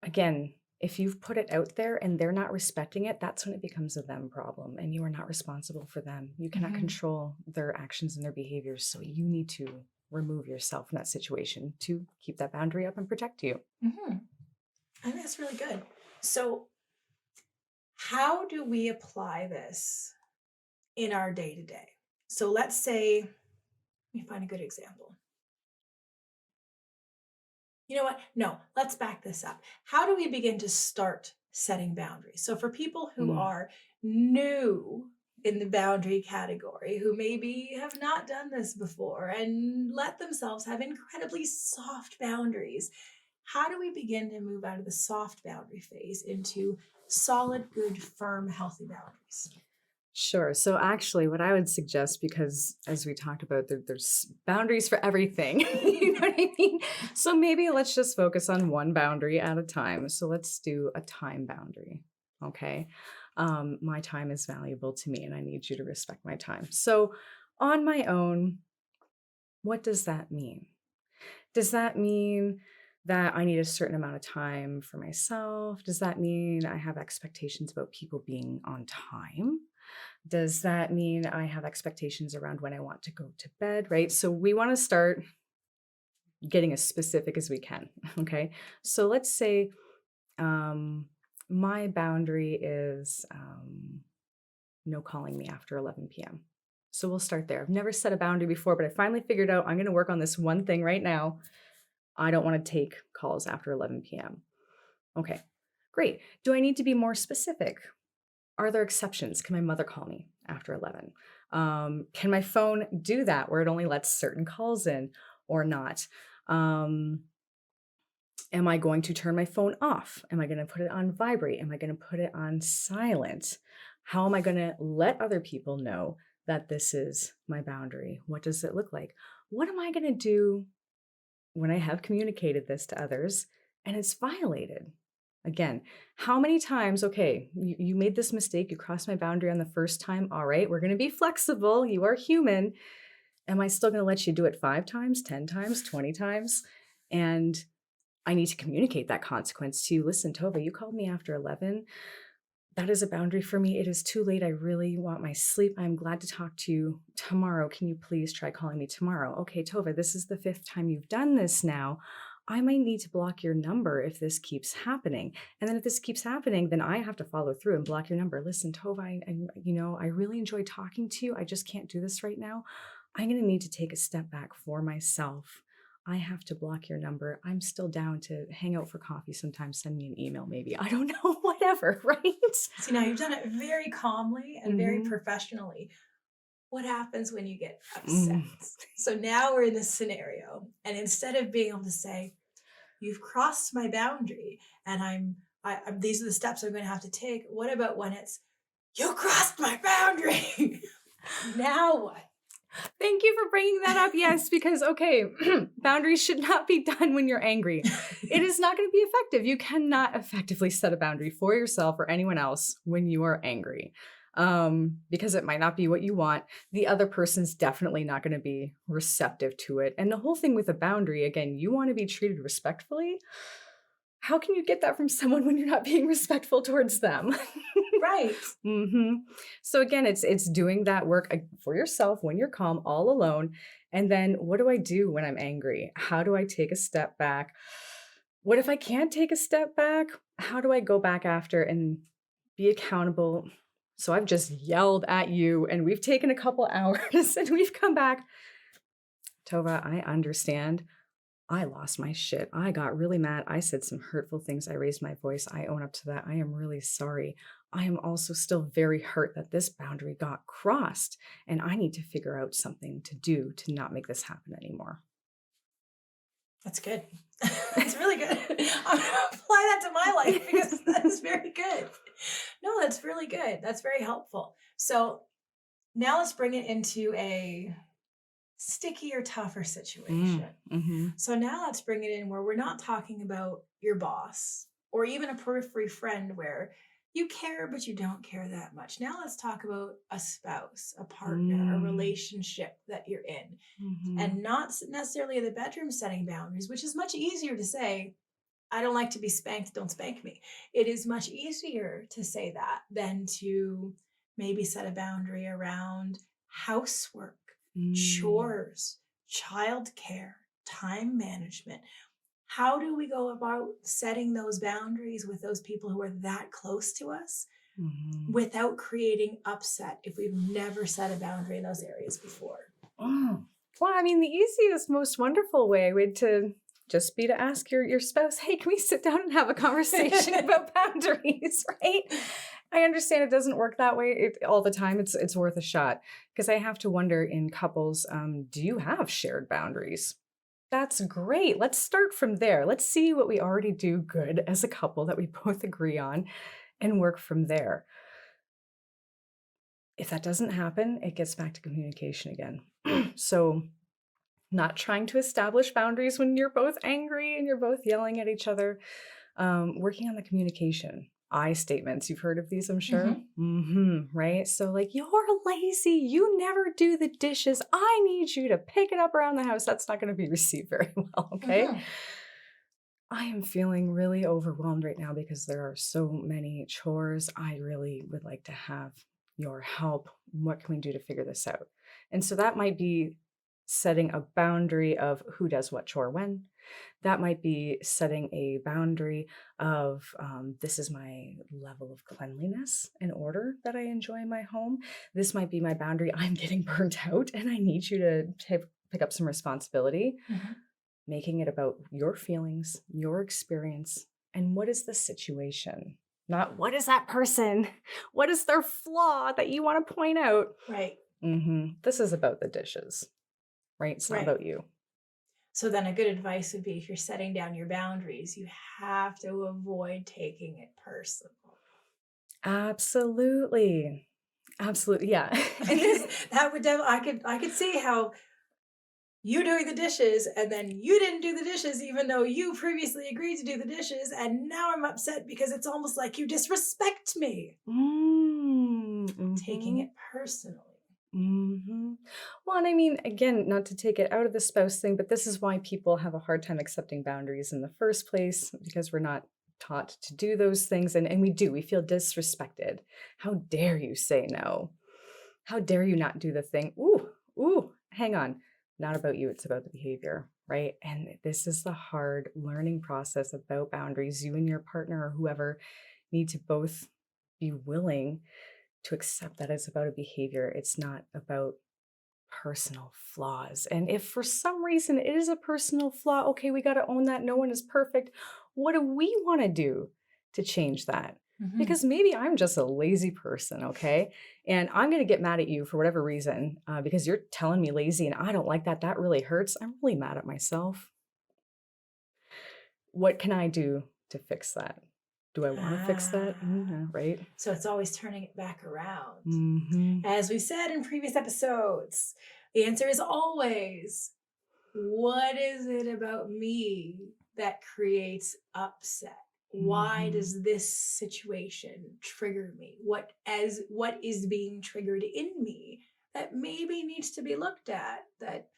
[SPEAKER 2] Again, if you've put it out there and they're not respecting it, that's when it becomes a them problem and you are not responsible for them. You cannot
[SPEAKER 1] Mhm.
[SPEAKER 2] control their actions and their behaviors. So you need to remove yourself from that situation to keep that boundary up and protect you.
[SPEAKER 1] Mhm. I think that's really good. So, how do we apply this in our day to day? So, let's say, let me find a good example. You know what? No, let's back this up. How do we begin to start setting boundaries? So, for people who
[SPEAKER 2] Mm.
[SPEAKER 1] are new in the boundary category, who maybe have not done this before and let themselves have incredibly soft boundaries, how do we begin to move out of the soft boundary phase into solid, good, firm, healthy boundaries?
[SPEAKER 2] Sure. So actually, what I would suggest, because as we talked about, there's boundaries for everything. You know what I mean? So maybe let's just focus on one boundary at a time. So let's do a time boundary. Okay. My time is valuable to me and I need you to respect my time. So on my own, what does that mean? Does that mean that I need a certain amount of time for myself? Does that mean I have expectations about people being on time? Does that mean I have expectations around when I want to go to bed, right? So we want to start getting as specific as we can. Okay. So let's say um, my boundary is no calling me after 11 p.m. So we'll start there. I've never set a boundary before, but I finally figured out I'm going to work on this one thing right now. I don't want to take calls after 11 p.m. Okay, great. Do I need to be more specific? Are there exceptions? Can my mother call me after 11? Can my phone do that where it only lets certain calls in or not? Um, Am I going to turn my phone off? Am I going to put it on vibrate? Am I going to put it on silent? How am I going to let other people know that this is my boundary? What does it look like? What am I going to do when I have communicated this to others and it's violated? Again, how many times, okay, you made this mistake, you crossed my boundary on the first time. All right, we're going to be flexible. You are human. Am I still going to let you do it 5 times, 10 times, 20 times? And I need to communicate that consequence to you. Listen, Tova, you called me after 11. That is a boundary for me. It is too late. I really want my sleep. I'm glad to talk to you tomorrow. Can you please try calling me tomorrow? Okay, Tova, this is the 5th time you've done this now. I might need to block your number if this keeps happening. And then if this keeps happening, then I have to follow through and block your number. Listen, Tova, I really enjoy talking to you. I just can't do this right now. I'm going to need to take a step back for myself. I have to block your number. I'm still down to hang out for coffee sometime. Send me an email, maybe. I don't know, whatever, right?
[SPEAKER 1] See, now you've done it very calmly and very
[SPEAKER 2] Mhm.
[SPEAKER 1] professionally. What happens when you get upset?
[SPEAKER 2] Mm.
[SPEAKER 1] So now we're in this scenario, and instead of being able to say, "You've crossed my boundary, and these are the steps I'm going to have to take," what about when it's, "You crossed my boundary"? Now what?
[SPEAKER 2] Thank you for bringing that up. Yes, because, okay, boundaries should not be done when you're angry. It is not going to be effective. You cannot effectively set a boundary for yourself or anyone else when you are angry, because it might not be what you want. The other person's definitely not going to be receptive to it. And the whole thing with a boundary, again, you want to be treated respectfully. How can you get that from someone when you're not being respectful towards them?
[SPEAKER 1] Right.
[SPEAKER 2] So again, it's doing that work for yourself when you're calm, all alone. And then what do I do when I'm angry? How do I take a step back? What if I can't take a step back? How do I go back after and be accountable? So I've just yelled at you and we've taken a couple hours and we've come back. Tova, I understand. I lost my shit. I got really mad. I said some hurtful things. I raised my voice. I own up to that. I am really sorry. I am also still very hurt that this boundary got crossed, and I need to figure out something to do to not make this happen anymore.
[SPEAKER 1] That's good. That's really good. I'm going to apply that to my life because that is very good. No, that's really good. That's very helpful. So now let's bring it into a stickier, tougher situation.
[SPEAKER 2] Mm-hmm.
[SPEAKER 1] So now let's bring it in where we're not talking about your boss or even a periphery friend where you care, but you don't care that much. Now let's talk about a spouse, a partner, a relationship that you're in, and not necessarily in the bedroom setting boundaries, which is much easier to say, "I don't like to be spanked, don't spank me." It is much easier to say that than to maybe set a boundary around housework, chores, childcare, time management. How do we go about setting those boundaries with those people who are that close to us without creating upset if we've never set a boundary in those areas before?
[SPEAKER 2] Well, I mean, the easiest, most wonderful way would to just be to ask your spouse, hey, can we sit down and have a conversation about boundaries, right? I understand it doesn't work that way all the time. It's worth a shot because I have to wonder in couples, do you have shared boundaries? That's great. Let's start from there. Let's see what we already do good as a couple that we both agree on and work from there. If that doesn't happen, it gets back to communication again. So not trying to establish boundaries when you're both angry and you're both yelling at each other. Working on the communication. I statements. You've heard of these, I'm sure. Right? So like, you're lazy. You never do the dishes. I need you to pick it up around the house. That's not going to be received very well. Okay. I am feeling really overwhelmed right now because there are so many chores. I really would like to have your help. What can we do to figure this out? And so that might be setting a boundary of who does what chore when. That might be setting a boundary of this is my level of cleanliness and order that I enjoy in my home. This might be my boundary. I'm getting burnt out and I need you to pick up some responsibility. Making it about your feelings, your experience, and what is the situation. Not what is that person? What is their flaw that you want to point out?
[SPEAKER 1] Right.
[SPEAKER 2] This is about the dishes, right? It's not
[SPEAKER 1] Right.
[SPEAKER 2] about you.
[SPEAKER 1] So then a good advice would be if you're setting down your boundaries, you have to avoid taking it personal.
[SPEAKER 2] Absolutely. Absolutely. Yeah. And
[SPEAKER 1] Because that would I could see how you doing the dishes and then you didn't do the dishes even though you previously agreed to do the dishes and now I'm upset because it's almost like you disrespect me. Taking
[SPEAKER 2] mhm.
[SPEAKER 1] it personally.
[SPEAKER 2] Well, and I mean, again, not to take it out of the spouse thing, but this is why people have a hard time accepting boundaries in the first place because we're not taught to do those things. And we do, we feel disrespected. How dare you say no? How dare you not do the thing? Ooh, hang on. Not about you, it's about the behavior, right? And this is the hard learning process about boundaries. You and your partner or whoever need to both be willing to accept that it's about a behavior. It's not about personal flaws. And if for some reason it is a personal flaw, okay, we got to own that. No one is perfect. What do we want to do to change that?
[SPEAKER 1] Mhm.
[SPEAKER 2] Because maybe I'm just a lazy person, okay? And I'm going to get mad at you for whatever reason because you're telling me lazy and I don't like that. That really hurts. I'm really mad at myself. What can I do to fix that? Do I want to fix that?
[SPEAKER 1] Ah.
[SPEAKER 2] Right?
[SPEAKER 1] So it's always turning it back around.
[SPEAKER 2] Hmm.
[SPEAKER 1] As we said in previous episodes, the answer is always, what is it about me that creates upset? Why
[SPEAKER 2] Hmm.
[SPEAKER 1] does this situation trigger me? What is being triggered in me that maybe needs to be looked at, that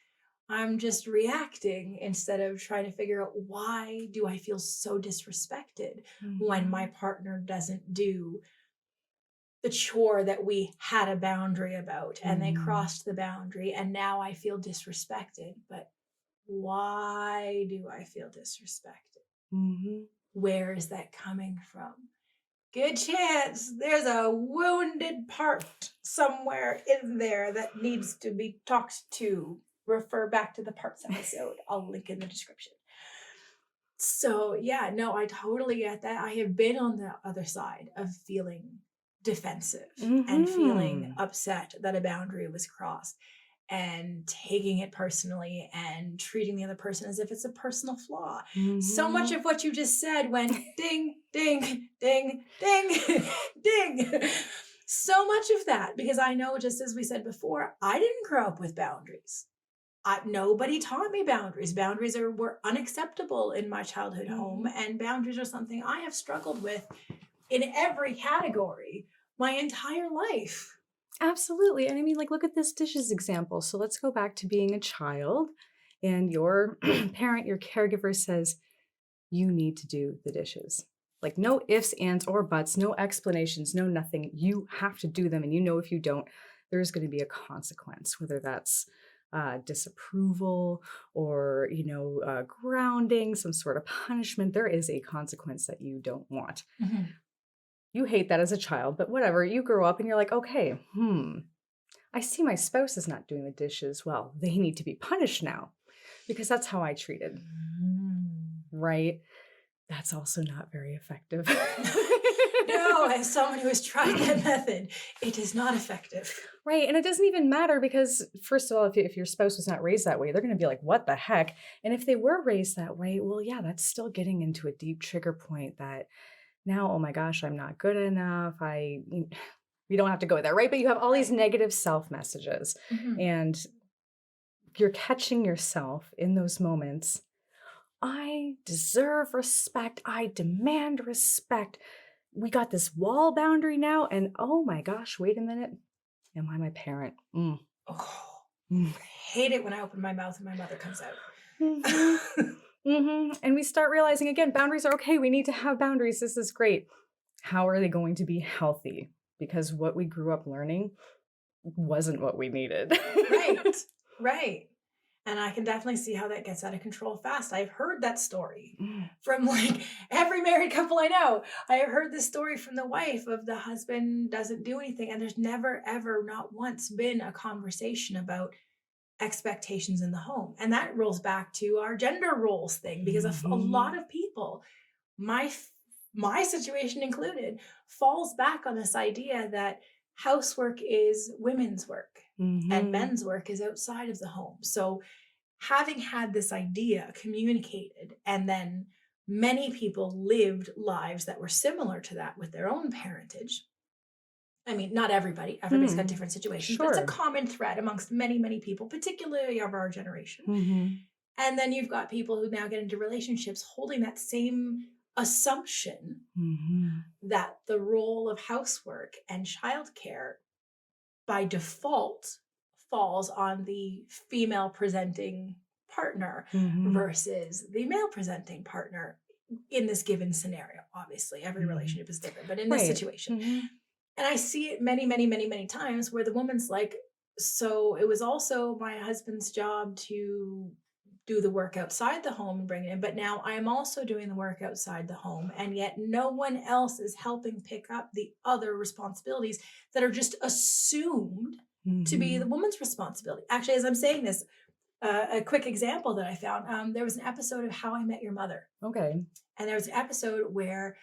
[SPEAKER 1] I'm just reacting instead of trying to figure out why do I feel so disrespected when my
[SPEAKER 2] Hmm.
[SPEAKER 1] partner doesn't do the chore that we had a boundary about and they
[SPEAKER 2] Hmm.
[SPEAKER 1] crossed the boundary and now I feel disrespected. But why do I feel disrespected?
[SPEAKER 2] Hmm.
[SPEAKER 1] Where is that coming from? Good chance there's a wounded part somewhere in there that needs to be talked to. Refer back to the parts episode. I'll link in the description. So, yeah, no, I totally get that. I have been on the other side of feeling defensive and feeling
[SPEAKER 2] Hmm.
[SPEAKER 1] upset that a boundary was crossed and taking it personally and treating the other person as if it's a personal flaw. So much
[SPEAKER 2] Mhm.
[SPEAKER 1] of what you just said went ding, ding, ding, ding, ding. So much of that, because I know, just as we said before, I didn't grow up with boundaries. Nobody taught me boundaries. Were unacceptable in my childhood home,
[SPEAKER 2] Mhm.
[SPEAKER 1] and boundaries are something I have struggled with in every category my entire life.
[SPEAKER 2] Absolutely, and I mean, like, look at this dishes example. So let's go back to being a child, and your parent, your caregiver says, "You need to do the dishes." Like, no ifs, ands, or buts, no explanations, no nothing. You have to do them, and you know if you don't, there's gonna be a consequence, whether that's, disapproval or, grounding, some sort of punishment. There is a consequence that you don't want.
[SPEAKER 1] Mhm.
[SPEAKER 2] You hate that as a child, but whatever. You grow up and you're like, okay, I see my spouse is not doing the dishes. Well, they need to be punished now because that's how I treated,
[SPEAKER 1] Mm.
[SPEAKER 2] right? That's also not very effective.
[SPEAKER 1] No, as someone who has tried that method, it is not effective.
[SPEAKER 2] Right. And it doesn't even matter because, first of all, if your spouse was not raised that way, they're going to be like, what the heck? And if they were raised that way, well, yeah, that's still getting into a deep trigger point that now, oh my gosh, I'm not good enough. We don't have to go there, right? But you have all these
[SPEAKER 1] Right.
[SPEAKER 2] negative self messages
[SPEAKER 1] Mhm.
[SPEAKER 2] and you're catching yourself in those moments. I deserve respect. I demand respect. We got this wall boundary now. And oh my gosh, wait a minute. Am I my parent?
[SPEAKER 1] Oh,
[SPEAKER 2] Mm.
[SPEAKER 1] hate it when I open my mouth and my mother comes out.
[SPEAKER 2] Hmm. And we start realizing again, boundaries are okay. We need to have boundaries. This is great. How are they going to be healthy? Because what we grew up learning wasn't what we needed.
[SPEAKER 1] Right, right. And I can definitely see how that gets out of control fast. I've heard that story
[SPEAKER 2] Mm.
[SPEAKER 1] from like every married couple I know. I have heard this story from the wife of the husband doesn't do anything. And there's never, ever, not once been a conversation about expectations in the home. And that rolls back to our gender roles thing because a lot
[SPEAKER 2] Mhm.
[SPEAKER 1] of people, my my situation included, falls back on this idea that housework is women's work and
[SPEAKER 2] Mhm.
[SPEAKER 1] men's work is outside of the home. So having had this idea communicated, and then many people lived lives that were similar to that with their own parentage. I mean, not everybody, everybody's got
[SPEAKER 2] Hmm.
[SPEAKER 1] different situations, but it's a
[SPEAKER 2] Sure.
[SPEAKER 1] common thread amongst many, many people, particularly of our generation.
[SPEAKER 2] Mhm.
[SPEAKER 1] And then you've got people who now get into relationships holding that same assumption
[SPEAKER 2] Mhm.
[SPEAKER 1] that the role of housework and childcare by default falls on the female presenting partner
[SPEAKER 2] Mhm.
[SPEAKER 1] versus the male presenting partner in this given scenario. Obviously, every
[SPEAKER 2] Mhm.
[SPEAKER 1] relationship is different, but in this
[SPEAKER 2] Right.
[SPEAKER 1] situation,
[SPEAKER 2] Mhm.
[SPEAKER 1] and I see it many, many, many, many times where the woman's like, so it was also my husband's job to do the work outside the home and bring it in, but now I'm also doing the work outside the home, and yet no one else is helping pick up the other responsibilities that are just assumed to be the
[SPEAKER 2] Mhm.
[SPEAKER 1] woman's responsibility. Actually, as I'm saying this, a quick example that I found, there was an episode of How I Met Your Mother,
[SPEAKER 2] Okay.
[SPEAKER 1] and there was an episode where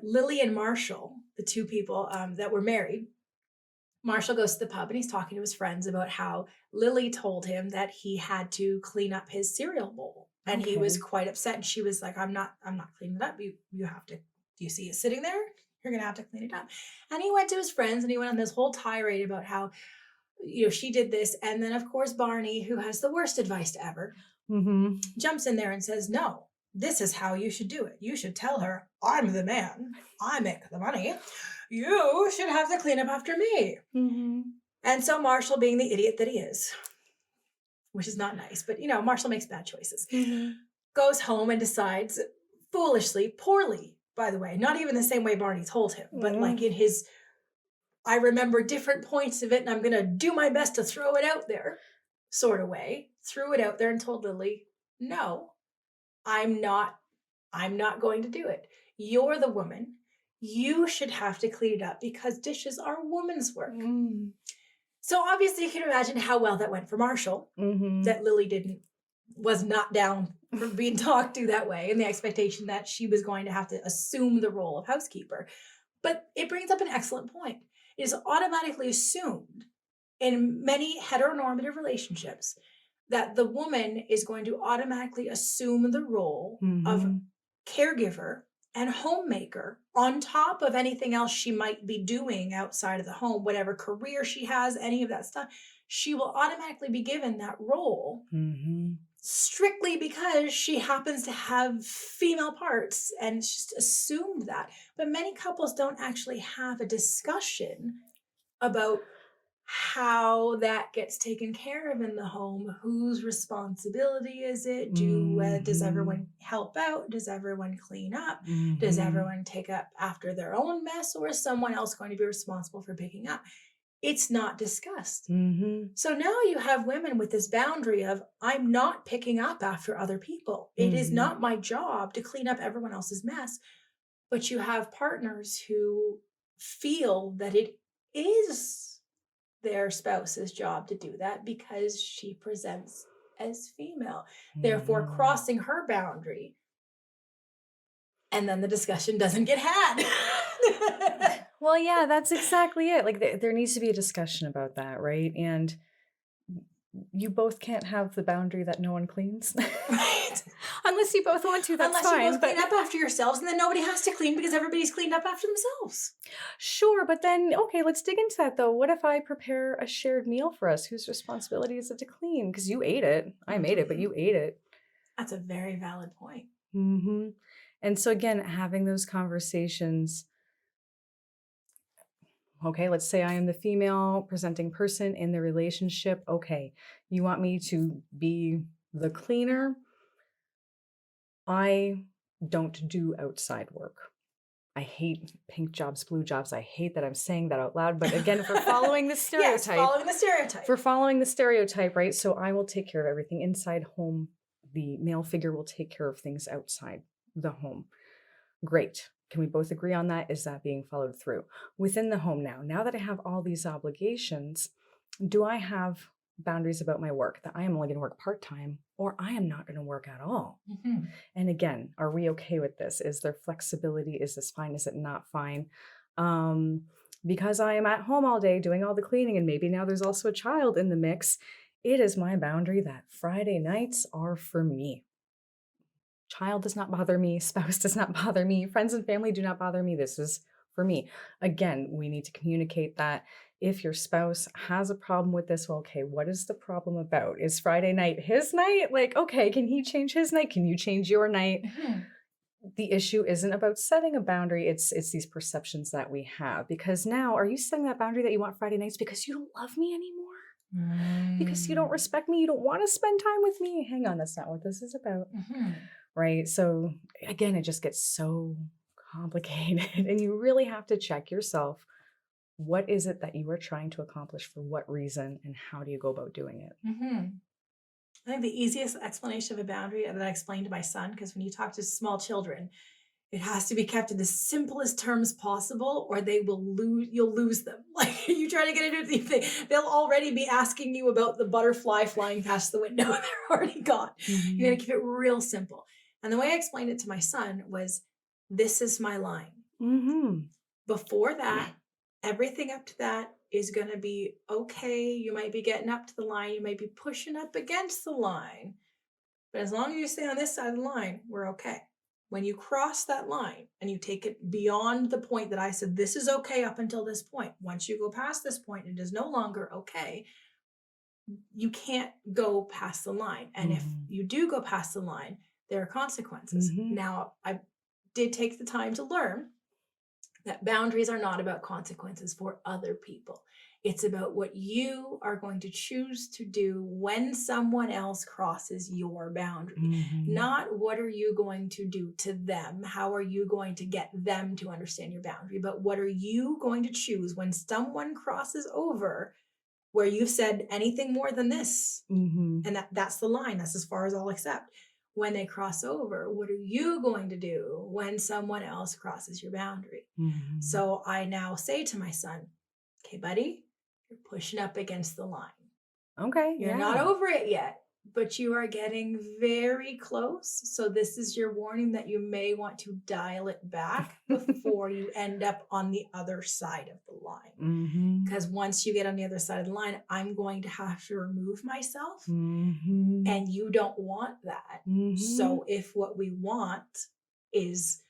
[SPEAKER 1] Lily and Marshall, the two people that were married, Marshall goes to the pub and he's talking to his friends about how Lily told him that he had to clean up his cereal bowl. And he was
[SPEAKER 2] Okay.
[SPEAKER 1] quite upset. And she was like, I'm not cleaning it up. You have to, do you see it sitting there? You're gonna have to clean it up. And he went to his friends and he went on this whole tirade about how, she did this. And then of course Barney, who has the worst advice ever,
[SPEAKER 2] Mhm.
[SPEAKER 1] jumps in there and says, no, this is how you should do it. You should tell her, I'm the man. I make the money. You should have to clean up after me.
[SPEAKER 2] Mhm.
[SPEAKER 1] And so Marshall, being the idiot that he is, which is not nice, but Marshall makes bad choices,
[SPEAKER 2] Mhm.
[SPEAKER 1] goes home and decides foolishly, poorly, by the way, not even the same way Barney told him, but like in
[SPEAKER 2] Mhm.
[SPEAKER 1] his, I remember different points of it and I'm going to do my best to throw it out there sort of way, threw it out there and told Lily, no, I'm not I'm not going to do it. You're the woman. You should have to clean it up because dishes are woman's work.
[SPEAKER 2] Mhm.
[SPEAKER 1] So obviously you can imagine how well that went for Marshall,
[SPEAKER 2] Mhm.
[SPEAKER 1] that Lily was not down for being talked to that way and the expectation that she was going to have to assume the role of housekeeper. But it brings up an excellent point. It is automatically assumed in many heteronormative relationships that the woman is going to automatically assume the role of
[SPEAKER 2] Mhm.
[SPEAKER 1] caregiver and homemaker on top of anything else she might be doing outside of the home, whatever career she has, any of that stuff. She will automatically be given that role
[SPEAKER 2] Mhm.
[SPEAKER 1] strictly because she happens to have female parts and it's just assumed that. But many couples don't actually have a discussion about how that gets taken care of in the home. Whose responsibility is it? Does everyone
[SPEAKER 2] Mhm.
[SPEAKER 1] help out? Does everyone clean up? Does
[SPEAKER 2] Mhm.
[SPEAKER 1] everyone take up after their own mess, or is someone else going to be responsible for picking up? It's not discussed.
[SPEAKER 2] Mhm.
[SPEAKER 1] So now you have women with this boundary of, I'm not picking up after other people. It is
[SPEAKER 2] Mhm.
[SPEAKER 1] not my job to clean up everyone else's mess. But you have partners who feel that it is their spouse's job to do that because she presents as female, therefore
[SPEAKER 2] Mhm.
[SPEAKER 1] crossing her boundary. And then the discussion doesn't get had.
[SPEAKER 2] Well, yeah, that's exactly it. Like there needs to be a discussion about that, right? And you both can't have the boundary that no one cleans.
[SPEAKER 1] Right?
[SPEAKER 2] Unless you both want to, that's
[SPEAKER 1] Unless you
[SPEAKER 2] fine.
[SPEAKER 1] both
[SPEAKER 2] But
[SPEAKER 1] clean up after yourselves and then nobody has to clean because everybody's cleaned up after themselves.
[SPEAKER 2] sure, but then okay, let's dig into that though. What if I prepare a shared meal for us? Whose responsibility is it to clean? Because you ate it. I made it, but
[SPEAKER 1] Mhm.
[SPEAKER 2] you ate it.
[SPEAKER 1] That's a very valid point.
[SPEAKER 2] And so again, having those conversations. Okay, let's say I am the female presenting person in the relationship. Okay, you want me to be the cleaner? I don't do outside work. I hate pink jobs, blue jobs. I hate that I'm saying that out loud. But again, if we're following the
[SPEAKER 1] Yes,
[SPEAKER 2] stereotype,
[SPEAKER 1] following the stereotype.
[SPEAKER 2] if we're following the stereotype, right? So I will take care of everything inside home. The male figure will take care of things outside the home. Great. Can we both agree on that? Is that being followed through? Within the home now, now that I have all these obligations, do I have boundaries about my work that I am only going to work part time or I am not going to work at all?
[SPEAKER 1] Mhm.
[SPEAKER 2] And again, are we okay with this? Is there flexibility? Is this fine? Is it not fine? Um, because I am at home all day doing all the cleaning, and maybe now there's also a child in the mix, it is my boundary that Friday nights are for me. Child does not bother me, spouse does not bother me, friends and family do not bother me. This is for me. Again, we need to communicate that. If your spouse has a problem with this, well, okay, what is the problem about? Is Friday night his night? Like, okay, can he change his night? Can you change your night?
[SPEAKER 1] Mhm.
[SPEAKER 2] The issue isn't about setting a boundary, it's these perceptions that we have. Because now, are you setting that boundary that you want Friday nights because you don't love me anymore? Because you don't
[SPEAKER 1] Mm.
[SPEAKER 2] respect me, you don't want to spend time with me? Hang on, that's not what this is about.
[SPEAKER 1] Mhm.
[SPEAKER 2] Right? So again, it just gets so complicated and you really have to check yourself. What is it that you are trying to accomplish, for what reason, and how do you go about doing it?
[SPEAKER 1] Mhm. I think the easiest explanation of a boundary that I explained to my son, because when you talk to small children, it has to be kept in the simplest terms possible, or they will lose. You'll lose them. Like you try to get into it, they'll already be asking you about the butterfly flying past the window. They're already gone. You got
[SPEAKER 2] Mhm.
[SPEAKER 1] to keep it real simple. And the way I explained it to my son was, "This is my line.
[SPEAKER 2] Mhm.
[SPEAKER 1] Before that, everything up to that is going to be okay. You might be getting up to the line. You might be pushing up against the line, but as long as you stay on this side of the line, we're okay. When you cross that line and you take it beyond the point that I said, this is okay up until this point, once you go past this point, it is no longer okay. You can't go past the line. And if
[SPEAKER 2] Mhm.
[SPEAKER 1] you do go past the line, there are consequences.
[SPEAKER 2] Mhm.
[SPEAKER 1] Now, I did take the time to learn that boundaries are not about consequences for other people. It's about what you are going to choose to do when someone else crosses your boundary.
[SPEAKER 2] Mhm.
[SPEAKER 1] Not what are you going to do to them? How are you going to get them to understand your boundary? But what are you going to choose when someone crosses over where you've said anything more than this?
[SPEAKER 2] Mhm.
[SPEAKER 1] And that's the line. That's as far as I'll accept. When they cross over, what are you going to do when someone else crosses your boundary?
[SPEAKER 2] Mhm.
[SPEAKER 1] So I now say to my son, okay, buddy, you're pushing up against the line.
[SPEAKER 2] Okay,
[SPEAKER 1] You're not
[SPEAKER 2] yeah.
[SPEAKER 1] over it yet, but you are getting very close. So this is your warning that you may want to dial it back before you end up on the other side of the line.
[SPEAKER 2] Mhm.
[SPEAKER 1] Because once you get on the other side of the line, I'm going to have to remove myself,
[SPEAKER 2] Mhm.
[SPEAKER 1] and you don't want that.
[SPEAKER 2] Mhm.
[SPEAKER 1] So if what we want is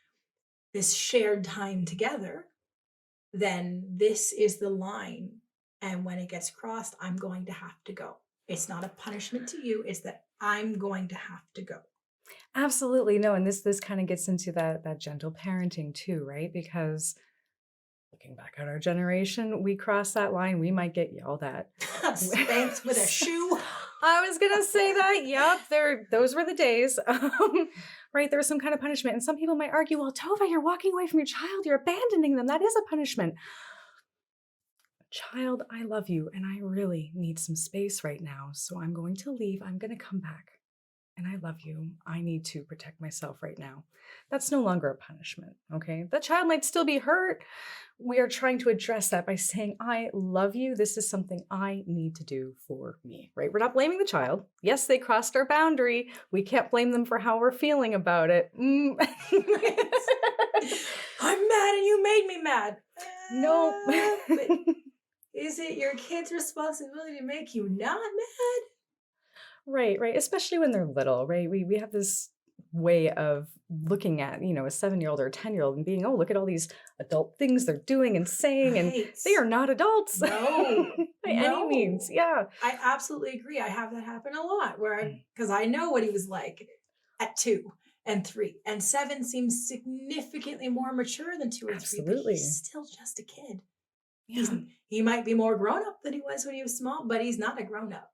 [SPEAKER 1] this shared time together, then this is the line. And when it gets crossed, I'm going to have to go. It's not a punishment to you, it's that I'm going to have to go.
[SPEAKER 2] Absolutely. No, and this kind of gets into that gentle parenting too, right? Because looking back at our generation, we cross that line, we might get yelled at.
[SPEAKER 1] Spanked with a
[SPEAKER 2] So
[SPEAKER 1] shoe.
[SPEAKER 2] I was gonna say that. Yep, those were the days. Right, there was some kind of punishment, and some people might argue, "Well, Tova, you're walking away from your child. You're abandoning them. That is a punishment." Child, I love you, and I really need some space right now, so I'm going to leave. I'm gonna come back. And I love you. I need to protect myself right now. That's no longer a punishment, okay? The child might still be hurt. We are trying to address that by saying, I love you. This is something I need to do for me, right? We're not blaming the child. Yes, they crossed our boundary. We can't blame them for how we're feeling about it.
[SPEAKER 1] Right. I'm mad and you made me mad.
[SPEAKER 2] Nope.
[SPEAKER 1] But is it your kid's responsibility to make you not mad?
[SPEAKER 2] Right, right. Especially when they're little, right? We have this way of looking at, a 7-year-old or a 10-year-old and being, oh, look at all these adult things they're doing and saying, and
[SPEAKER 1] Right.
[SPEAKER 2] they are not adults
[SPEAKER 1] No,
[SPEAKER 2] by any means.
[SPEAKER 1] no.
[SPEAKER 2] Yeah.
[SPEAKER 1] I absolutely agree. I have that happen a lot because I know what he was like at 2 and 3. And 7 seems significantly more mature than 2 or 3, but he's
[SPEAKER 2] Absolutely.
[SPEAKER 1] still just a kid. He's
[SPEAKER 2] Yeah.
[SPEAKER 1] he might be more grown up than he was when he was small, but he's not a grown up.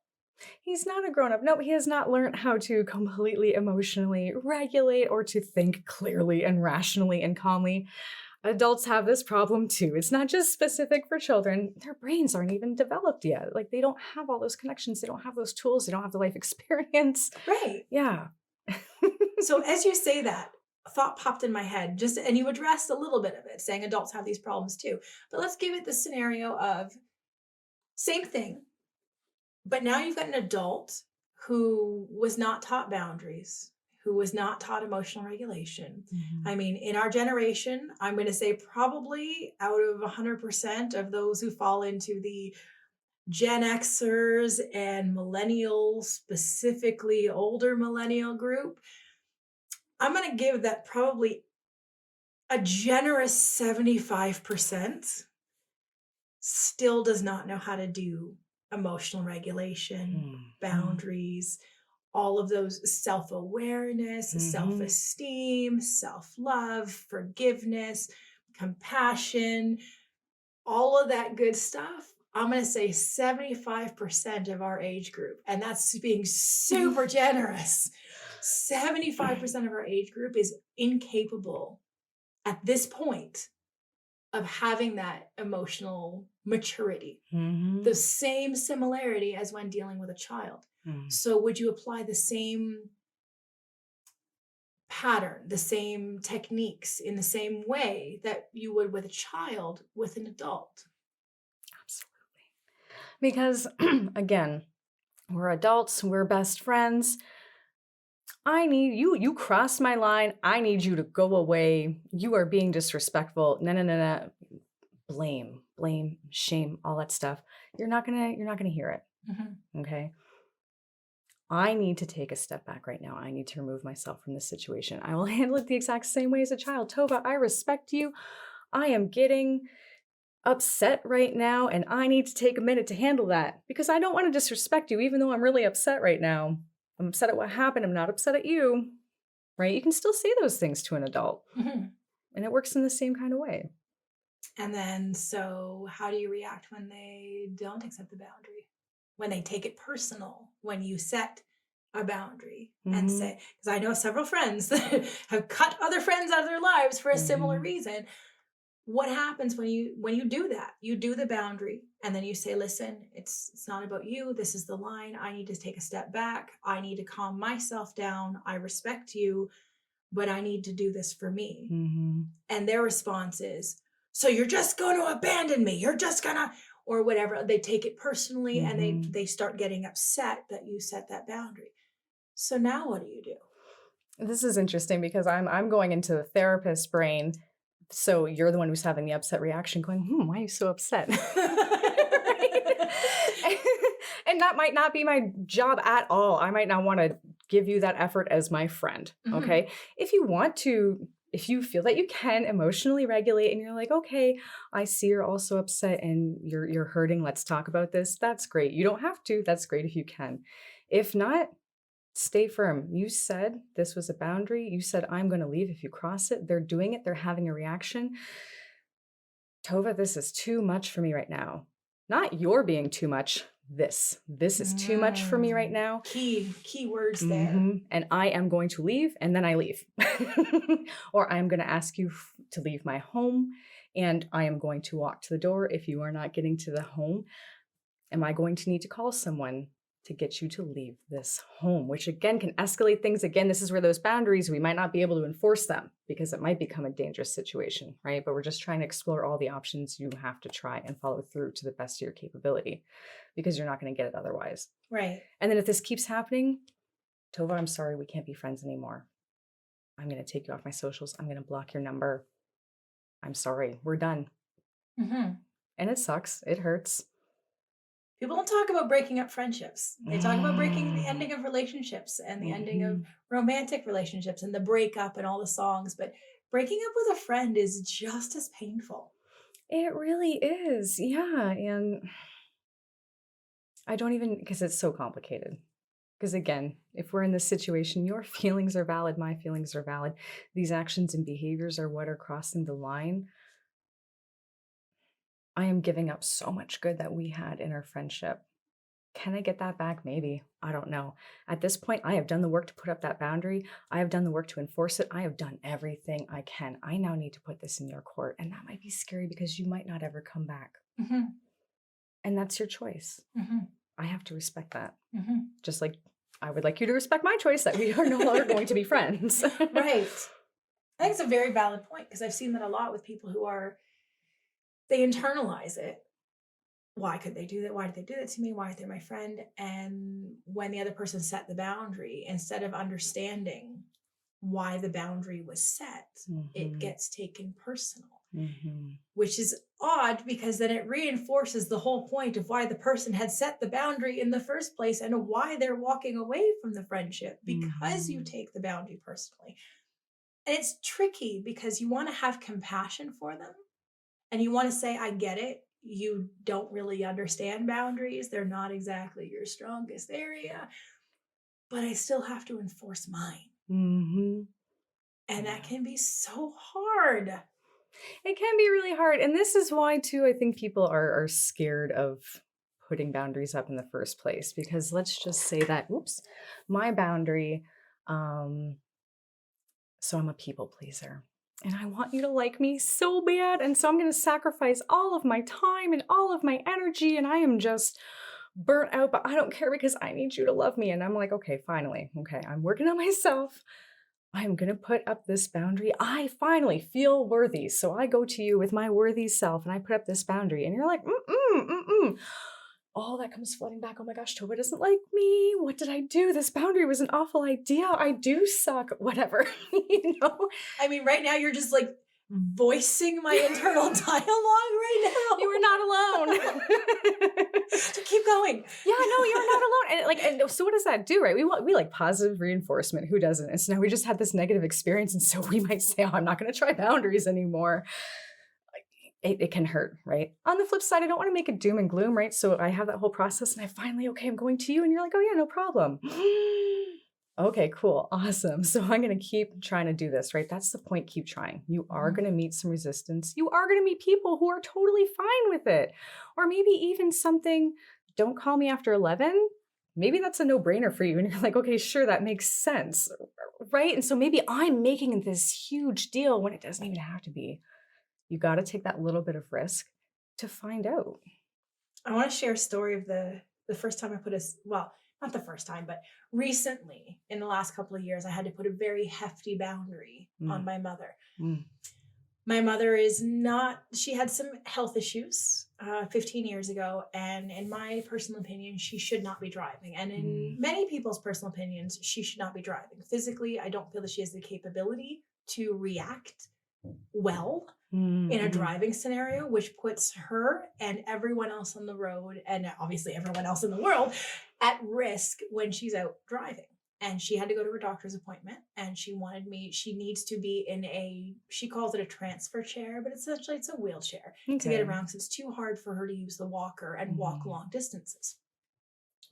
[SPEAKER 2] He's not a grown up. No, he has not learned how to completely emotionally regulate or to think clearly and rationally and calmly. Adults have this problem too. It's not just specific for children. Their brains aren't even developed yet. Like they don't have all those connections, they don't have those tools, they don't have the life experience.
[SPEAKER 1] Right.
[SPEAKER 2] Yeah.
[SPEAKER 1] So as you say that, a thought popped in my head, just and you addressed a little bit of it, saying adults have these problems too. But let's give it the scenario of same thing, but now you've got an adult who was not taught boundaries, who was not taught emotional regulation.
[SPEAKER 2] Mhm.
[SPEAKER 1] I mean, in our generation, I'm going to say probably out of 100% of those who fall into the Gen Xers and millennials, specifically older millennial group, I'm going to give that probably a generous 75% still does not know how to do emotional regulation,
[SPEAKER 2] Mhm.
[SPEAKER 1] boundaries, all of those self-awareness,
[SPEAKER 2] Mhm.
[SPEAKER 1] self-esteem, self-love, forgiveness, compassion, all of that good stuff. I'm going to say 75% of our age group, and that's being super generous. 75% of our age group is incapable at this point of having that emotional maturity, the
[SPEAKER 2] Mhm.
[SPEAKER 1] same similarity as when dealing with a child.
[SPEAKER 2] Mhm.
[SPEAKER 1] So, would you apply the same pattern, the same techniques in the same way that you would with a child with an adult?
[SPEAKER 2] Absolutely. Because again, we're adults, we're best friends. I need you crossed my line. I need you to go away. You are being disrespectful. No, no, no, no. Blame, shame, all that stuff. You're not gonna hear it.
[SPEAKER 1] Mhm.
[SPEAKER 2] Okay. I need to take a step back right now. I need to remove myself from this situation. I will handle it the exact same way as a child. Tova, I respect you. I am getting upset right now, and I need to take a minute to handle that because I don't want to disrespect you, even though I'm really upset right now. I'm upset at what happened. I'm not upset at you, right? You can still say those things to an adult,
[SPEAKER 1] Mhm.
[SPEAKER 2] and it works in the same kind of way.
[SPEAKER 1] And then, so how do you react when they don't accept the boundary? When they take it personal, when you set a boundary and
[SPEAKER 2] Hmm.
[SPEAKER 1] say, because I know several friends that have cut other friends out of their lives for a similar
[SPEAKER 2] Hmm.
[SPEAKER 1] reason. What happens when you do that? You do the boundary and then you say, listen, it's not about you. This is the line. I need to take a step back. I need to calm myself down. I respect you, but I need to do this for me.
[SPEAKER 2] Hmm.
[SPEAKER 1] And their response is, so you're just going to abandon me. You're just gonna, or whatever. They take it personally and
[SPEAKER 2] Hmm.
[SPEAKER 1] they start getting upset that you set that boundary. So now what do you do?
[SPEAKER 2] This is interesting because I'm going into the therapist brain. So you're the one who's having the upset reaction, going, why are you so upset? Right? And that might not be my job at all. I might not want to give you that effort as my friend.
[SPEAKER 1] Mhm.
[SPEAKER 2] Okay. If you want to, if you feel that you can emotionally regulate and you're like, okay, I see you're also upset and you're hurting. Let's talk about this. That's great. You don't have to. That's great if you can. If not, stay firm. You said this was a boundary. You said, I'm going to leave if you cross it. They're doing it. They're having a reaction. Tova, this is too much for me right now. Not you're being too much. This is too much for me right now.
[SPEAKER 1] Key words there.
[SPEAKER 2] And I am going to leave, and then I leave. Or I'm going to ask you to leave my home, and I am going to walk to the door. If you are not getting to the home, am I going to need to call someone to get you to leave this home? Which again can escalate things. Again, this is where those boundaries, we might not be able to enforce them because it might become a dangerous situation, right? But we're just trying to explore all the options. You have to try and follow through to the best of your capability because you're not going to get it otherwise.
[SPEAKER 1] Right.
[SPEAKER 2] And then if this keeps happening, Tova, I'm sorry, we can't be friends anymore. I'm going to take you off my socials. I'm going to block your number. I'm sorry. We're done.
[SPEAKER 1] Mhm.
[SPEAKER 2] And it sucks. It hurts.
[SPEAKER 1] People don't talk about breaking up friendships. They talk about breaking the
[SPEAKER 2] Mm.
[SPEAKER 1] ending of relationships and the ending of
[SPEAKER 2] Mhm.
[SPEAKER 1] romantic relationships and the breakup and all the songs, but breaking up with a friend is just as painful.
[SPEAKER 2] It really is. Yeah. And I don't even, because it's so complicated. Because again, if we're in this situation, your feelings are valid, my feelings are valid. These actions and behaviors are what are crossing the line. I am giving up so much good that we had in our friendship. Can I get that back? Maybe. I don't know. At this point, I have done the work to put up that boundary. I have done the work to enforce it. I have done everything I can. I now need to put this in your court. And that might be scary because you might not ever come back.
[SPEAKER 1] Mhm.
[SPEAKER 2] And that's your choice.
[SPEAKER 1] Mhm.
[SPEAKER 2] I have to respect that.
[SPEAKER 1] Mhm.
[SPEAKER 2] Just like I would like you to respect my choice that we are no longer going to be friends.
[SPEAKER 1] Right. I think it's a very valid point because I've seen that a lot with people who are, they internalize it. Why could they do that? Why did they do that to me? Why are they my friend? And when the other person set the boundary, instead of understanding why the boundary was set, it
[SPEAKER 2] Mhm.
[SPEAKER 1] gets taken personal,
[SPEAKER 2] Mhm.
[SPEAKER 1] which is odd because then it reinforces the whole point of why the person had set the boundary in the first place and why they're walking away from the friendship, because you
[SPEAKER 2] Mhm.
[SPEAKER 1] take the boundary personally. And it's tricky because you want to have compassion for them and you want to say, I get it. You don't really understand boundaries. They're not exactly your strongest area, but I still have to enforce mine.
[SPEAKER 2] Mhm.
[SPEAKER 1] And that
[SPEAKER 2] Yeah.
[SPEAKER 1] can be so hard.
[SPEAKER 2] It can be really hard, and this is why too I think people are scared of putting boundaries up in the first place, because let's just say that, oops, my boundary, um, so I'm a people pleaser. And I want you to like me so bad. And so I'm going to sacrifice all of my time and all of my energy. And I am just burnt out, but I don't care because I need you to love me. And I'm like, okay, finally. Okay, I'm working on myself. I'm going to put up this boundary. I finally feel worthy. So I go to you with my worthy self and I put up this boundary. And you're like, mm-mm, mm-mm. All that comes flooding back. Oh my gosh, Tovah doesn't like me. What did I do? This boundary was an awful idea. I do suck. Whatever. you know?
[SPEAKER 1] I mean, right now you're just like voicing my internal dialogue right
[SPEAKER 2] You are not alone.
[SPEAKER 1] now. So keep going.
[SPEAKER 2] Yeah, no, you're not alone. And so what does that do, right? We like positive reinforcement. Who doesn't? And so now we just had this negative experience. And so we might say, oh, I'm not going to try boundaries anymore. It can hurt, right? On the flip side, I don't want to make it doom and gloom, right? So I have that whole process and I finally, okay, I'm going to you. And you're like, oh yeah, no problem. Okay, cool. Awesome. So I'm going to keep trying to do this, right? That's the point. Keep trying. You are going to meet some resistance. You are going to meet people who are totally fine with it. Or maybe even something, don't call me after 11. Maybe that's a no brainer for you. And you're like, okay, sure, that makes sense. Right. And so maybe I'm making this huge deal when it doesn't even have to be. You got to take that little bit of risk to find out.
[SPEAKER 1] I want to share a story of the first time I put a, well, not the first time, but recently in the last couple of years, I had to put a very hefty boundary on
[SPEAKER 2] Mm,
[SPEAKER 1] my mother.
[SPEAKER 2] mm,
[SPEAKER 1] My mother is not, she had some health issues 15 years ago. And in my personal opinion, she should not be driving. And in
[SPEAKER 2] mm,
[SPEAKER 1] many people's personal opinions, she should not be driving. Physically, I don't feel that she has the capability to react well
[SPEAKER 2] mm,
[SPEAKER 1] in a
[SPEAKER 2] mhm,
[SPEAKER 1] driving scenario, which puts her and everyone else on the road, and obviously everyone else in the world, at risk when she's out driving. And she had to go to her doctor's appointment, and she wanted me, she needs to be in a, she calls it a transfer chair, but essentially it's a wheelchair to get
[SPEAKER 2] okay.
[SPEAKER 1] around because it's too hard for her to use the walker and walk
[SPEAKER 2] Mhm,
[SPEAKER 1] long distances,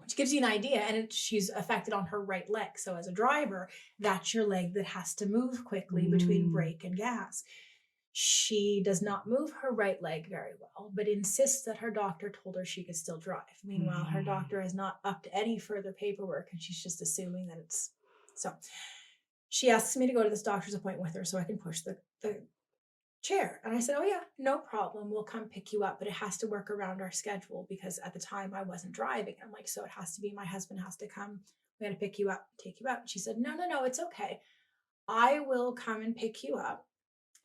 [SPEAKER 1] which gives you an idea. And she's affected on her right leg. So as a driver, that's your leg that has to move quickly between
[SPEAKER 2] mm,
[SPEAKER 1] brake and gas. She does not move her right leg very well, but insists that her doctor told her she could still drive. Meanwhile, her
[SPEAKER 2] mhm,
[SPEAKER 1] doctor has not upped any further paperwork and she's just assuming that it's so. She asks me to go to this doctor's appointment with her so I can push the chair. And I said, oh, yeah, no problem. We'll come pick you up, but it has to work around our schedule because at the time I wasn't driving. I'm like, so it has to be my husband has to come. We got to pick you up, take you out. And she said, no, no, no, it's okay. I will come and pick you up.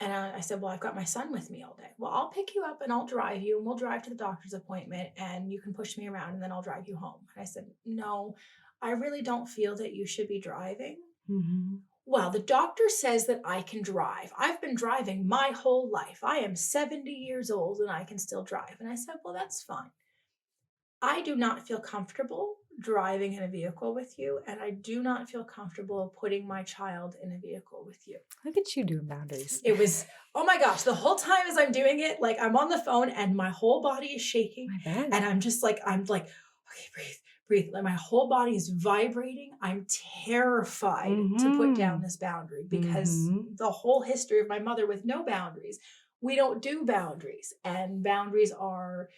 [SPEAKER 1] And I said, well, I've got my son with me all day. Well, I'll pick you up and I'll drive you and we'll drive to the doctor's appointment and you can push me around and then I'll drive you home. And I said, no, I really don't feel that you should be driving.
[SPEAKER 2] mhm,
[SPEAKER 1] Well, the doctor says that I can drive. I've been driving my whole life. I am 70 years old and I can still drive. And I said, well, that's fine. I do not feel comfortable driving in a vehicle with you, and I do not feel comfortable putting my child in a vehicle with you.
[SPEAKER 2] Look at you doing boundaries.
[SPEAKER 1] It was, oh my gosh, the whole time as I'm doing it, like I'm on the phone and my whole body is shaking.
[SPEAKER 2] I bet.
[SPEAKER 1] And I'm like, okay, breathe, breathe. Like my whole body is vibrating. I'm terrified to put down
[SPEAKER 2] Mhm,
[SPEAKER 1] this boundary because
[SPEAKER 2] mhm,
[SPEAKER 1] the whole history of my mother with no boundaries, we don't do boundaries. And boundaries are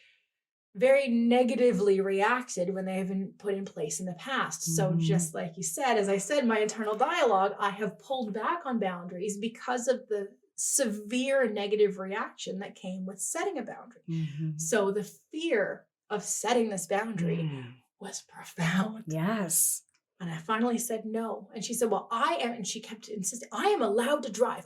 [SPEAKER 1] very negatively reacted when they have been put in place in the past. So,
[SPEAKER 2] mhm,
[SPEAKER 1] just like you said, as I said, my internal dialogue, I have pulled back on boundaries because of the severe negative reaction that came with setting a boundary.
[SPEAKER 2] mhm,
[SPEAKER 1] So, the fear of setting this boundary
[SPEAKER 2] mm.
[SPEAKER 1] was profound.
[SPEAKER 2] Yes.
[SPEAKER 1] And I finally said no. And she said, well, I am, and she kept insisting, I am allowed to drive.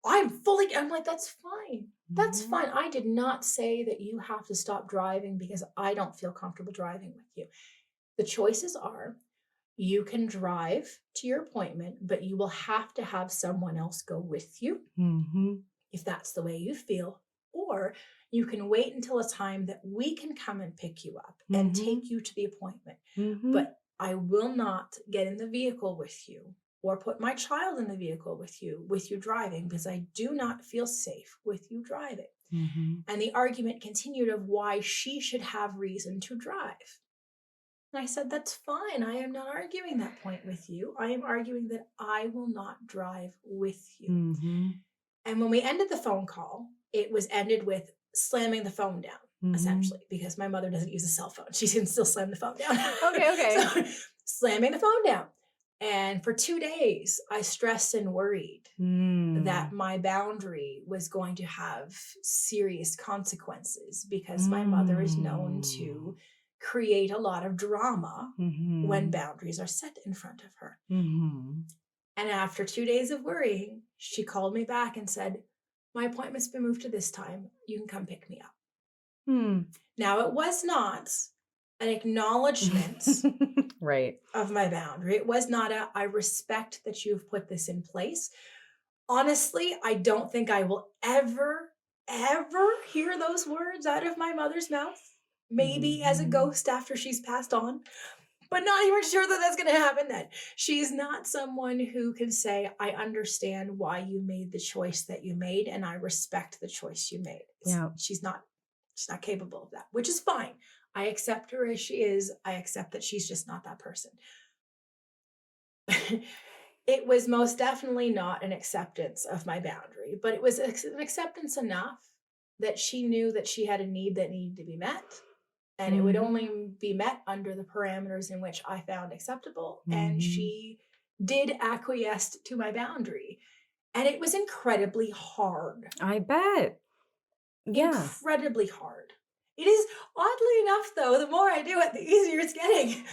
[SPEAKER 1] I'm fully, I'm like, that's fine. That's
[SPEAKER 2] Mhm,
[SPEAKER 1] fine. I did not say that you have to stop driving because I don't feel comfortable driving with you. The choices are You can drive to your appointment, but you will have to have someone else go with you if that's the way you feel. Or you can wait until a time that we can come and pick you up and take you to the appointment. But I will not get in the vehicle with you or put my child in the vehicle with you driving, because I do not feel safe with you driving. And the argument continued of why she should have reason to drive. And I said, that's fine. I am not arguing that point with you. I am arguing that I will not drive with you. And when we ended the phone call, it was ended with slamming the phone down, essentially, because my mother doesn't use a cell phone. She can still slam the phone down.
[SPEAKER 2] Okay.
[SPEAKER 1] So, slamming the phone down. And for 2 days, I stressed and worried that my boundary was going to have serious consequences, because my mother is known to create a lot of drama when boundaries are set in front of her. And after 2 days of worrying, she called me back and said, my appointment's been moved to this time. You can come pick me up. Now, it was not an acknowledgement
[SPEAKER 2] right.
[SPEAKER 1] of my boundary. It was not I respect that you've put this in place. Honestly, I don't think I will ever hear those words out of my mother's mouth. Maybe as a ghost after she's passed on, but not even sure that that's going to happen then. She's not someone who can say, I understand why you made the choice that you made, and I respect the choice you made. She's not capable of that, which is fine. I accept her as she is. I accept that she's just not that person. It was most definitely not an acceptance of my boundary, but it was an acceptance enough that she knew that she had a need that needed to be met. And it would only be met under the parameters in which I found acceptable. And she did acquiesce to my boundary. And it was incredibly hard.
[SPEAKER 2] I bet. Yeah.
[SPEAKER 1] Incredibly hard. It is, oddly enough, though, the more I do it, the easier it's getting.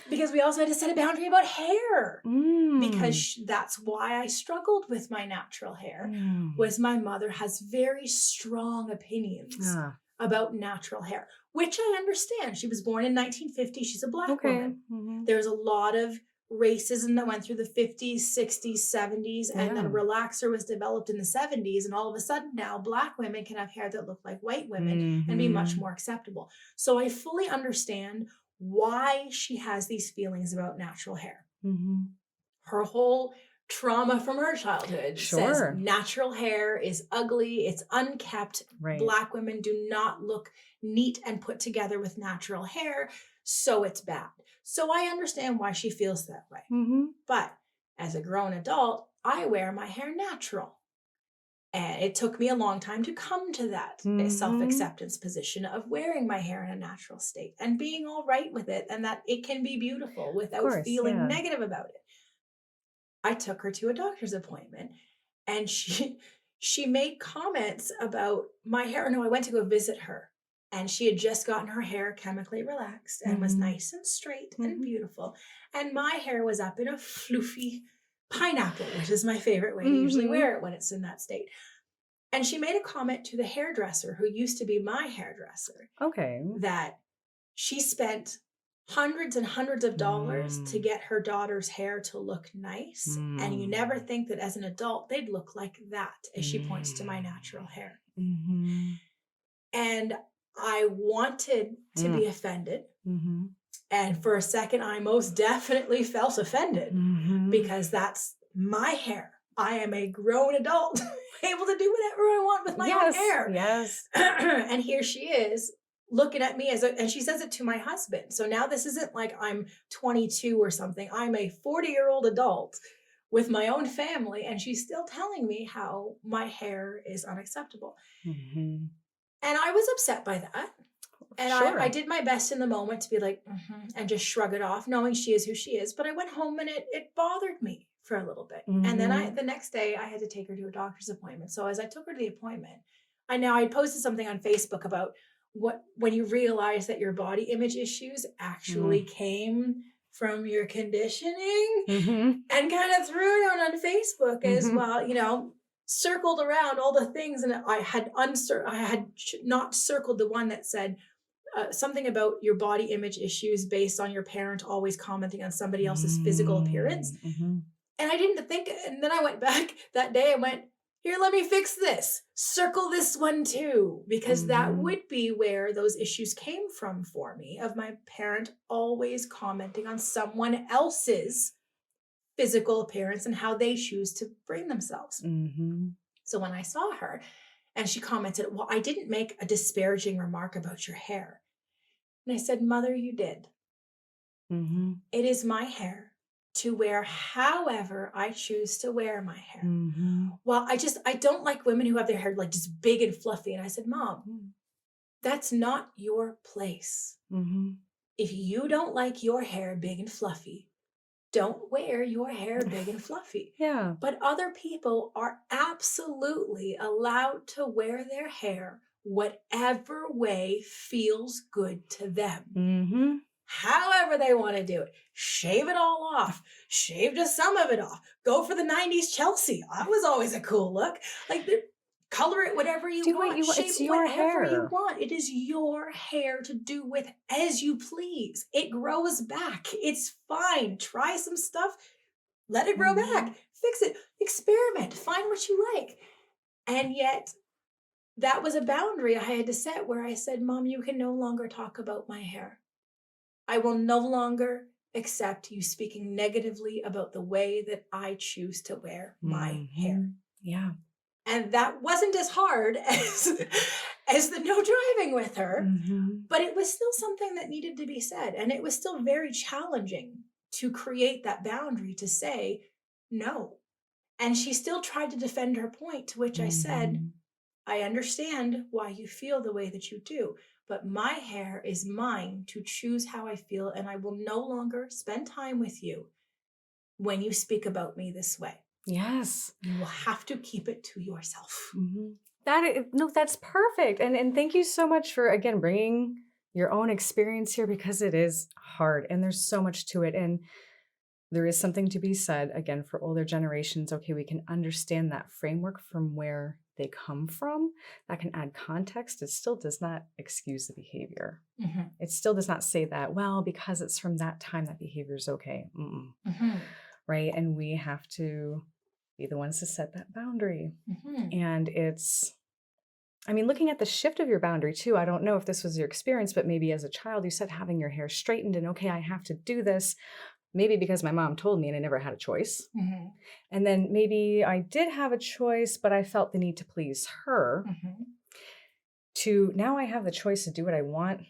[SPEAKER 1] Because we also had to set a boundary about hair. Because that's why I struggled with my natural hair. Was my mother has very strong opinions about natural hair, which I understand. She was born in 1950. She's a Black woman. There's a lot of racism that went through the 50s, 60s, 70s, and then relaxer was developed in the 70s. And all of a sudden now Black women can have hair that look like white women and be much more acceptable. So I fully understand why she has these feelings about natural hair. Her whole trauma from her childhood says natural hair is ugly, it's unkept. Black women do not look neat and put together with natural hair, so it's bad. So I understand why she feels that way. But as a grown adult, I wear my hair natural. And it took me a long time to come to that self-acceptance position of wearing my hair in a natural state and being all right with it, and that it can be beautiful without feeling negative about it. I took her to a doctor's appointment, and she made comments about my hair. No, I went to go visit her, and she had just gotten her hair chemically relaxed and was nice and straight and beautiful. And my hair was up in a floofy pineapple, which is my favorite way to usually wear it when it's in that state. And she made a comment to the hairdresser who used to be my hairdresser. That she spent hundreds and hundreds of dollars to get her daughter's hair to look nice. And you never think that as an adult, they'd look like that, as she points to my natural hair. And I wanted to be offended. And for a second, I most definitely felt offended because that's my hair. I am a grown adult, able to do whatever I want with my own hair. And here she is looking at me and she says it to my husband. So now this isn't like I'm 22 or something. I'm a 40-year-old adult with my own family, and she's still telling me how my hair is unacceptable. And I was upset by that. And I did my best in the moment to be like, and just shrug it off, knowing she is who she is. But I went home and it bothered me for a little bit. And then the next day I had to take her to a doctor's appointment. So as I took her to the appointment, I posted something on Facebook about when you realize that your body image issues actually came from your conditioning, and kind of threw it out on Facebook as well, circled around all the things. And I had not circled the one that said, something about your body image issues based on your parent always commenting on somebody else's physical appearance.
[SPEAKER 2] Mm-hmm.
[SPEAKER 1] And I didn't think, and then I went back that day and went, here, let me fix this. Circle this one too, because that
[SPEAKER 2] Mm-hmm.
[SPEAKER 1] would be where those issues came from for me, of my parent always commenting on someone else's physical appearance and how they choose to bring themselves.
[SPEAKER 2] Mm-hmm.
[SPEAKER 1] So when I saw her and she commented, well, I didn't make a disparaging remark about your hair. And I said, Mother, you did.
[SPEAKER 2] Mm-hmm.
[SPEAKER 1] It is my hair to wear however I choose to wear my hair.
[SPEAKER 2] Mm-hmm.
[SPEAKER 1] Well, I don't like women who have their hair like just big and fluffy. And I said, Mom, that's not your place.
[SPEAKER 2] Mm-hmm.
[SPEAKER 1] If you don't like your hair big and fluffy, don't wear your hair big and fluffy.
[SPEAKER 2] Yeah.
[SPEAKER 1] But other people are absolutely allowed to wear their hair whatever way feels good to them.
[SPEAKER 2] Mm-hmm.
[SPEAKER 1] However they want to do it. Shave it all off. Shave just some of it off. Go for the 90s Chelsea. That was always a cool look. Like, color it whatever you
[SPEAKER 2] Do
[SPEAKER 1] want.
[SPEAKER 2] what you want.
[SPEAKER 1] Shave
[SPEAKER 2] It's
[SPEAKER 1] it
[SPEAKER 2] your
[SPEAKER 1] whatever you
[SPEAKER 2] hair.
[SPEAKER 1] want. It is your hair to do with as you please. It grows back. It's fine. Try some stuff. Let it grow back. Fix it. Experiment. Find what you like. And yet, that was a boundary I had to set where I said, Mom, you can no longer talk about my hair. I will no longer accept you speaking negatively about the way that I choose to wear my hair.
[SPEAKER 2] Yeah.
[SPEAKER 1] And that wasn't as hard as the no driving with her, but it was still something that needed to be said. And it was still very challenging to create that boundary to say no. And she still tried to defend her point, to which I said, I understand why you feel the way that you do, but my hair is mine to choose how I feel, and I will no longer spend time with you when you speak about me this way.
[SPEAKER 2] Yes.
[SPEAKER 1] You will have to keep it to yourself.
[SPEAKER 2] That's perfect. And thank you so much for, again, bringing your own experience here, because it is hard and there's so much to it. And there is something to be said, again, for older generations. Okay, we can understand that framework from where they come from. That can add context. It still does not excuse the behavior. It still does not say that, well, because it's from that time, that behavior is okay. Right? And we have to be the ones to set that boundary. And looking at the shift of your boundary too, I don't know if this was your experience, but maybe as a child, you said having your hair straightened and, okay, I have to do this. Maybe because my mom told me and I never had a choice. And then maybe I did have a choice, but I felt the need to please her. To now I have the choice to do what I want,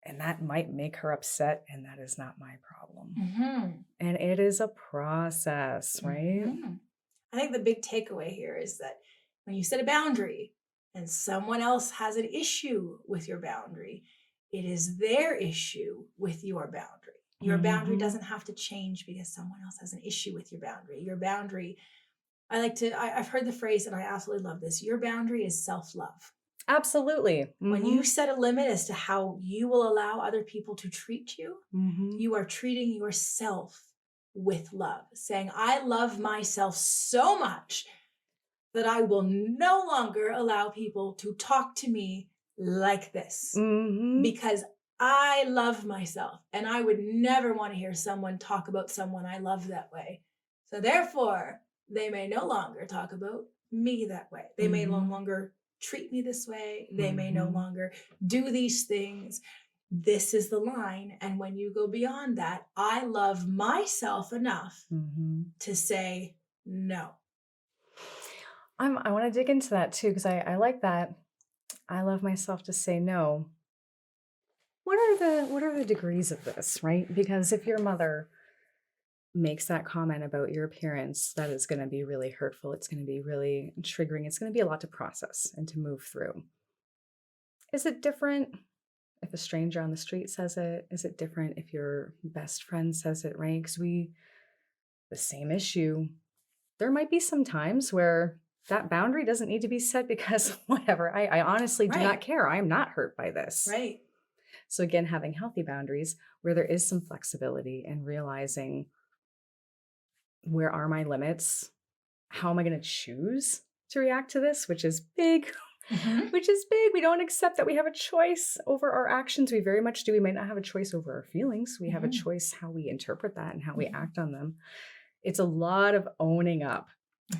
[SPEAKER 2] and that might make her upset, and that is not my problem. And it is a process, right?
[SPEAKER 1] I think the big takeaway here is that when you set a boundary and someone else has an issue with your boundary, it is their issue with your boundary. Your boundary doesn't have to change because someone else has an issue with your boundary. Your boundary, I've heard the phrase, and I absolutely love this. Your boundary is self-love.
[SPEAKER 2] Absolutely.
[SPEAKER 1] When you set a limit as to how you will allow other people to treat you, you are treating yourself with love, saying, I love myself so much that I will no longer allow people to talk to me like this, because I love myself and I would never want to hear someone talk about someone I love that way. So therefore, they may no longer talk about me that way. They may no longer treat me this way. They may no longer do these things. This is the line. And when you go beyond that, I love myself enough to say no.
[SPEAKER 2] I want to dig into that too, because I like that. I love myself to say no. What are the degrees of this, right? Because if your mother makes that comment about your appearance, that is going to be really hurtful. It's going to be really triggering. It's going to be a lot to process and to move through. Is it different if a stranger on the street says it? Is it different if your best friend says it, right? Because the same issue, there might be some times where that boundary doesn't need to be set because whatever, I honestly do not care. I am not hurt by this.
[SPEAKER 1] Right.
[SPEAKER 2] So again, having healthy boundaries where there is some flexibility and realizing, where are my limits? How am I going to choose to react to this? Which is big.
[SPEAKER 1] Mhm.
[SPEAKER 2] which is big. We don't accept that we have a choice over our actions. We very much do. We might not have a choice over our feelings. We have a
[SPEAKER 1] Mhm.
[SPEAKER 2] choice how we interpret that and how we
[SPEAKER 1] Mhm.
[SPEAKER 2] act on them. It's a lot of owning up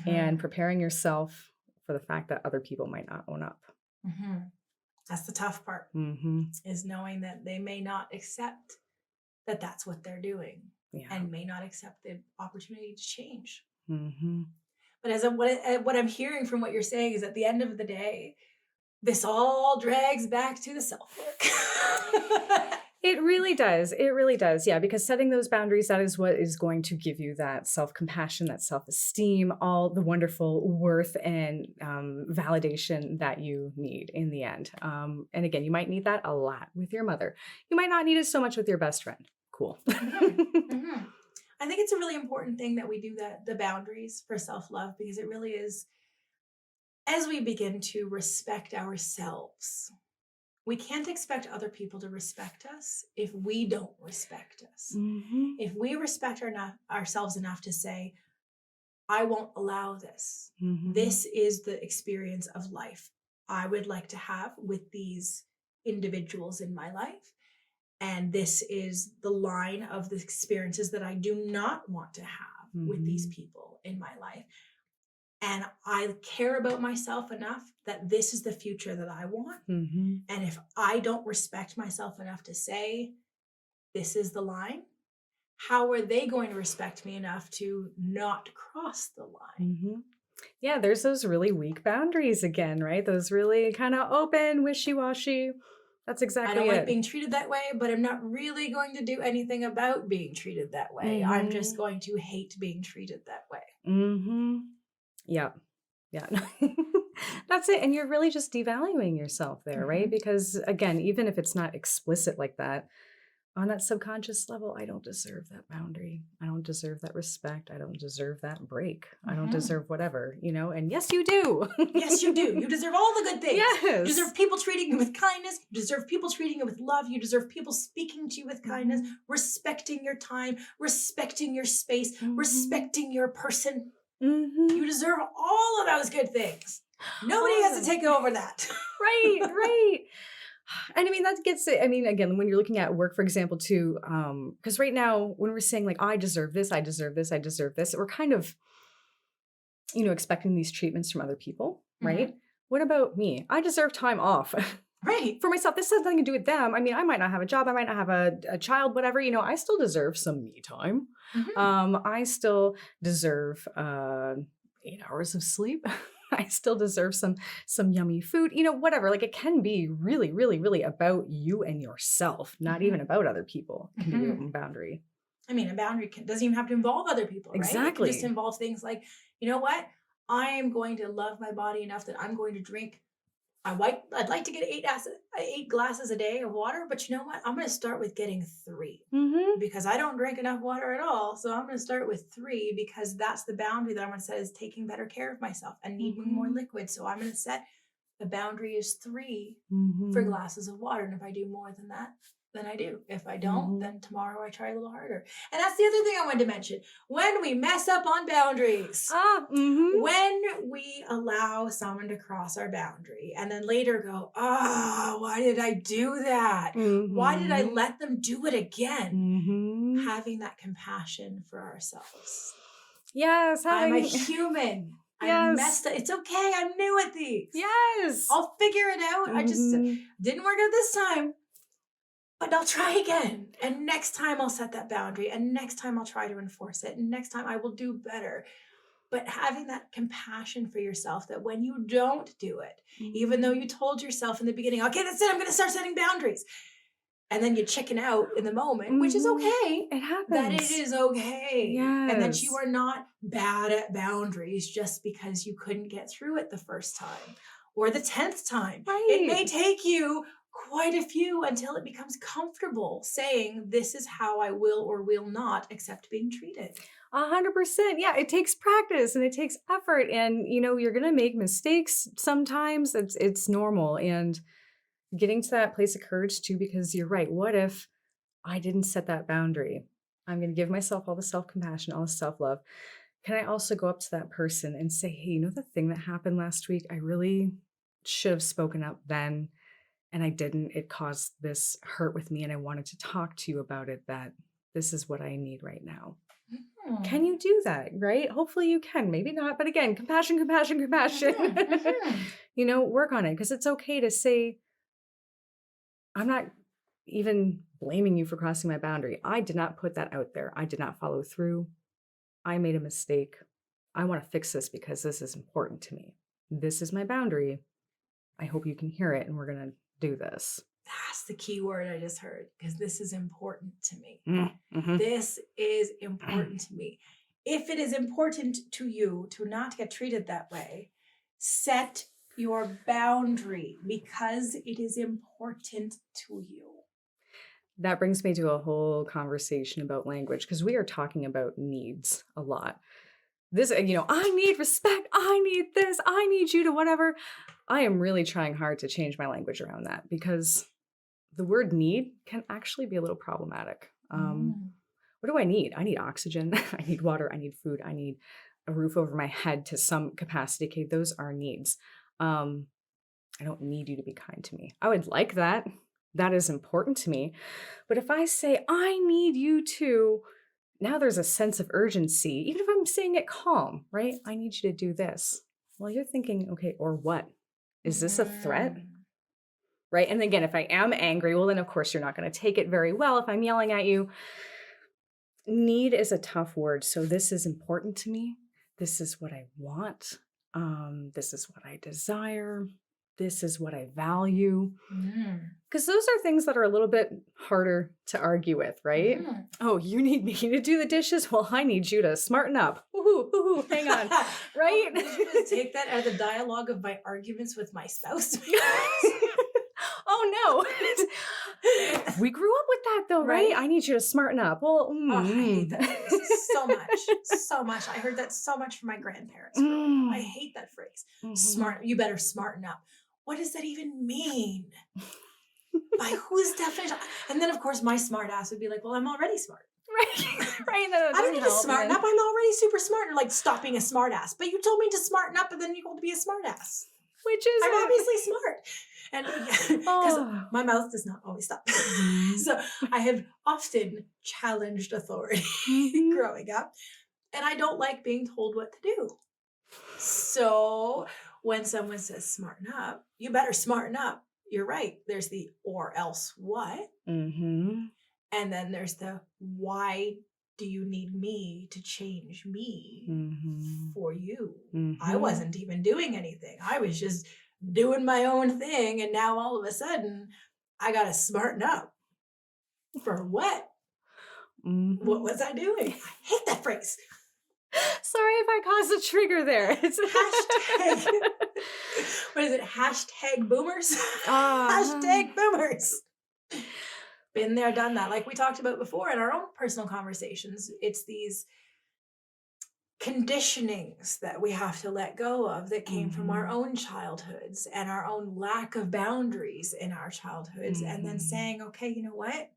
[SPEAKER 2] and
[SPEAKER 1] Mhm.
[SPEAKER 2] preparing yourself for the fact that other people might not own up.
[SPEAKER 1] Mhm. That's the tough part,
[SPEAKER 2] Mhm.
[SPEAKER 1] is knowing that they may not accept that that's what they're doing
[SPEAKER 2] Yeah.
[SPEAKER 1] and may not accept the opportunity to change.
[SPEAKER 2] Mhm.
[SPEAKER 1] But what I'm hearing from what you're saying is at the end of the day, this all drags back to the self work.
[SPEAKER 2] It really does. It really does. Yeah, because setting those boundaries, that is what is going to give you that self-compassion, that self-esteem, all the wonderful worth and validation that you need in the end. And again, you might need that a lot with your mother. You might not need it so much with your best friend. Cool.
[SPEAKER 1] Mhm, mhm. I think it's a really important thing that we do that the boundaries for self love, because it really is, as we begin to respect ourselves, we can't expect other people to respect us if we don't respect us.
[SPEAKER 2] Hmm.
[SPEAKER 1] If we respect ourselves enough to say, I won't allow this.
[SPEAKER 2] Hmm.
[SPEAKER 1] This is the experience of life I would like to have with these individuals in my life. And this is the line of the experiences that I do not want to have with these
[SPEAKER 2] Hmm.
[SPEAKER 1] people in my life. And I care about myself enough that this is the future that I want.
[SPEAKER 2] Hmm.
[SPEAKER 1] And if I don't respect myself enough to say, this is the line, how are they going to respect me enough to not cross the line?
[SPEAKER 2] Hmm. Yeah, there's those really weak boundaries again, right? Those really kind of open, wishy-washy. That's
[SPEAKER 1] I don't
[SPEAKER 2] exactly
[SPEAKER 1] like
[SPEAKER 2] it.
[SPEAKER 1] being treated that way, but I'm not really going to do anything about being treated that way. I'm just
[SPEAKER 2] Hmm.
[SPEAKER 1] going to hate being treated that way.
[SPEAKER 2] Hmm. Yeah. Yeah. That's it. And you're really just devaluing yourself there, right?
[SPEAKER 1] Mhm.
[SPEAKER 2] Because again, even if it's not explicit like that, on that subconscious level, I don't deserve that boundary. I don't deserve that respect. I don't deserve that break. I don't
[SPEAKER 1] Mhm.
[SPEAKER 2] deserve whatever, you know? And yes, you do.
[SPEAKER 1] Yes, you do. You deserve all the good things. You
[SPEAKER 2] Yes.
[SPEAKER 1] deserve people treating you with kindness. You deserve people treating you with love. You deserve people speaking to you with kindness,
[SPEAKER 2] Hmm.
[SPEAKER 1] respecting your time, respecting your space,
[SPEAKER 2] Hmm.
[SPEAKER 1] respecting your person.
[SPEAKER 2] Hmm.
[SPEAKER 1] You deserve all of those good things. Nobody has to
[SPEAKER 2] Awesome.
[SPEAKER 1] take over that.
[SPEAKER 2] Right, right. And I mean, that gets it. I mean, again, when you're looking at work, for example, too, because right now, when we're saying like, I deserve this, I deserve this, I deserve this, we're kind of, expecting these treatments from other people, right?
[SPEAKER 1] Mhm.
[SPEAKER 2] What about me? I deserve time off
[SPEAKER 1] Right.
[SPEAKER 2] for myself. This has nothing to do with them. I mean, I might not have a job, I might not have a child, whatever, I still deserve some me time.
[SPEAKER 1] Mhm.
[SPEAKER 2] I still deserve 8 hours of sleep. I still deserve some yummy food, whatever. Like it can be really, really, really about you and yourself, not even
[SPEAKER 1] Mhm.
[SPEAKER 2] about other people. It can be your
[SPEAKER 1] Mhm.
[SPEAKER 2] own boundary.
[SPEAKER 1] I mean, a boundary doesn't even have to involve other people, right? It can just
[SPEAKER 2] Exactly.
[SPEAKER 1] involve things like, you know what? I am going to love my body enough that I'm going to drink. I'd like to get 8 glasses a day of water, but you know what? I'm going to start with getting 3
[SPEAKER 2] Hmm.
[SPEAKER 1] because I don't drink enough water at all. So I'm going to start with 3 because that's the boundary that I'm going to set, is taking better care of myself and needing more
[SPEAKER 2] Hmm.
[SPEAKER 1] liquid. So I'm going to set the boundary is 3 for
[SPEAKER 2] Hmm.
[SPEAKER 1] glasses of water. And if I do more than that, then I do. If I don't,
[SPEAKER 2] Hmm.
[SPEAKER 1] then tomorrow I try a little harder. And that's the other thing I wanted to mention. When we mess up on boundaries,
[SPEAKER 2] Ah, mhm.
[SPEAKER 1] when we allow someone to cross our boundary and then later go, oh, why did I do that? Why did I
[SPEAKER 2] Mhm.
[SPEAKER 1] let them do it again?
[SPEAKER 2] Mhm.
[SPEAKER 1] Having that compassion for ourselves.
[SPEAKER 2] Yes,
[SPEAKER 1] I'm a
[SPEAKER 2] having
[SPEAKER 1] human. I
[SPEAKER 2] yes.
[SPEAKER 1] messed up. It's okay. I'm new at these.
[SPEAKER 2] Yes.
[SPEAKER 1] I'll figure it out. I just
[SPEAKER 2] Mhm.
[SPEAKER 1] didn't work out this time, but I'll try again. And next time I'll set that boundary. And next time I'll try to enforce it. And next time I will do better. But having that compassion for yourself, that when you don't do it, even though
[SPEAKER 2] Mhm.
[SPEAKER 1] you told yourself in the beginning, okay, that's it, I'm going to start setting boundaries. And then you chicken out in the moment, which is
[SPEAKER 2] Mhm.
[SPEAKER 1] okay,
[SPEAKER 2] It
[SPEAKER 1] that it
[SPEAKER 2] happens.
[SPEAKER 1] is okay. And that you
[SPEAKER 2] Yes.
[SPEAKER 1] are not bad at boundaries just because you couldn't get through it the first time or the 10th time. It
[SPEAKER 2] Right.
[SPEAKER 1] may take you quite a few until it becomes comfortable saying, this is how I will or will not accept being treated.
[SPEAKER 2] 100%. Yeah, it takes practice and it takes effort and you're going to make mistakes sometimes. It's normal and getting to that place of courage too because you're right. What if I didn't set that boundary? I'm going to give myself all the self-compassion, all the self-love. Can I also go up to that person and say, "Hey, the thing that happened last week? should have spoken up then and I didn't. It caused this hurt with me and I wanted to talk to you about it, that this is what I need right now. Can
[SPEAKER 1] Hmm.
[SPEAKER 2] you do that, right? Hopefully you can, maybe not, but again, compassion, compassion, compassion.
[SPEAKER 1] Mhm, mhm.
[SPEAKER 2] Work on it because it's okay to say, I'm not even blaming you for crossing my boundary. I did not put that out there. I did not follow through. I made a mistake. I want to fix this because this is important to me. This is my boundary. I hope you can hear it and we're going to do this.
[SPEAKER 1] That's the key word I just heard, because this is important to me.
[SPEAKER 2] Mm-hmm.
[SPEAKER 1] This is important to me. If it is important to you to not get treated that way, set your boundary because it is important to you.
[SPEAKER 2] That brings me to a whole conversation about language because we are talking about needs a lot. This, I need respect. I need this. I need you to whatever. I am really trying hard to change my language around that because the word need can actually be a little problematic.
[SPEAKER 1] Mm.
[SPEAKER 2] What do I need? I need oxygen. I need water. I need food. I need a roof over my head to some capacity. Okay, those are needs. I don't need you to be kind to me. I would like that. That is important to me. But if I say, I need you to, now there's a sense of urgency, even if I'm saying it calm, right? I need you to do this. Well, you're thinking, okay, or what? Is this a threat?
[SPEAKER 1] Mm.
[SPEAKER 2] Right? And again, if I am angry, well, then of course you're not going to take it very well if I'm yelling at you. Need is a tough word. So this is important to me. This is what I want. This is what I desire. This is what I value.
[SPEAKER 1] Mm.
[SPEAKER 2] Because those are things that are a little bit harder to argue with, right?
[SPEAKER 1] Mhm.
[SPEAKER 2] Oh, you need me to do the dishes? Well, I need you to smarten up. Woohoo, woohoo, hang on. Right?
[SPEAKER 1] Oh, did you just take that as the dialogue of my arguments with my spouse?
[SPEAKER 2] Oh, no. We grew up with that though, right?
[SPEAKER 1] Right?
[SPEAKER 2] I need you to smarten up. Well,
[SPEAKER 1] Oh, I hate that phrase so much. So much. I heard that so much from my grandparents growing up. I hate that phrase. Smart. You better smarten up. What does that even mean? By whose definition? And then, of course, my smart ass would be like, well, I'm already smart.
[SPEAKER 2] Right. Right. No,
[SPEAKER 1] I don't need to smarten up. I'm already super smart. You're like, stop being a smart ass. But you told me to smarten up, and then you want to be a smart ass.
[SPEAKER 2] Which is
[SPEAKER 1] I'm obviously smart. And because my mouth does not always stop. So I have often challenged authority growing up. And I don't like being told what to do. So when someone says smarten up, you better smarten up. You're right. There's the or else what?
[SPEAKER 2] Mm-hmm.
[SPEAKER 1] And then there's the why do you need me to change me for you? I wasn't even doing anything. I was just doing my own thing. And now all of a sudden, I got to smarten up. For what? What was I doing? I hate that phrase.
[SPEAKER 2] Sorry if I caused a trigger there. It's
[SPEAKER 1] Hashtag, what is it? Hashtag boomers? Hashtag boomers. Been there, done that. Like we talked about before in our own personal conversations, it's these conditionings that we have to let go of that came from our own childhoods and our own lack of boundaries in our childhoods. And then saying, okay, you know what?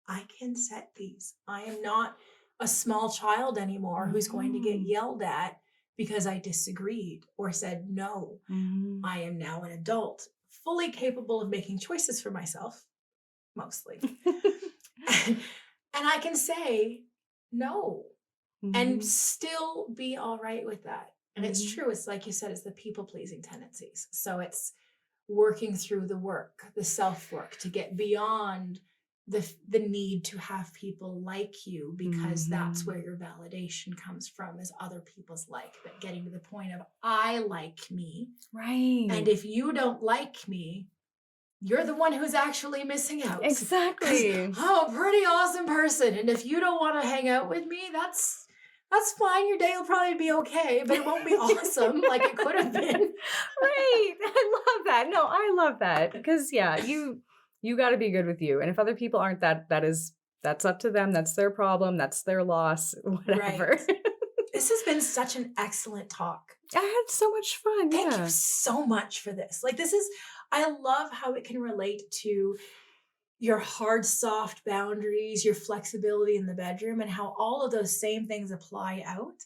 [SPEAKER 1] I can set these. I am not a small child anymore who's going to get yelled at because I disagreed or said no. I am now an adult, fully capable of making choices for myself, mostly. And I can say no and still be all right with that. And it's true. It's like you said, it's the people-pleasing tendencies. So it's working through the work, the self-work to get beyond the need to have people like you, because that's where your validation comes from, is other people's like, but getting to the point of I like me.
[SPEAKER 2] Right.
[SPEAKER 1] And if you don't like me, you're the one who's actually missing out.
[SPEAKER 2] Exactly.
[SPEAKER 1] I'm a pretty awesome person. And if you don't want to hang out with me, that's fine. Your day will probably be okay, but it won't be awesome like it could have been.
[SPEAKER 2] Right. I love that. No, I love that. Because yeah, you got to be good with you. And if other people aren't that's up to them. That's their problem. That's their loss. Whatever.
[SPEAKER 1] Right. This has been such an excellent talk.
[SPEAKER 2] I had so much fun.
[SPEAKER 1] Thank you so much for this. Like I love how it can relate to your hard, soft boundaries, your flexibility in the bedroom, and how all of those same things apply out.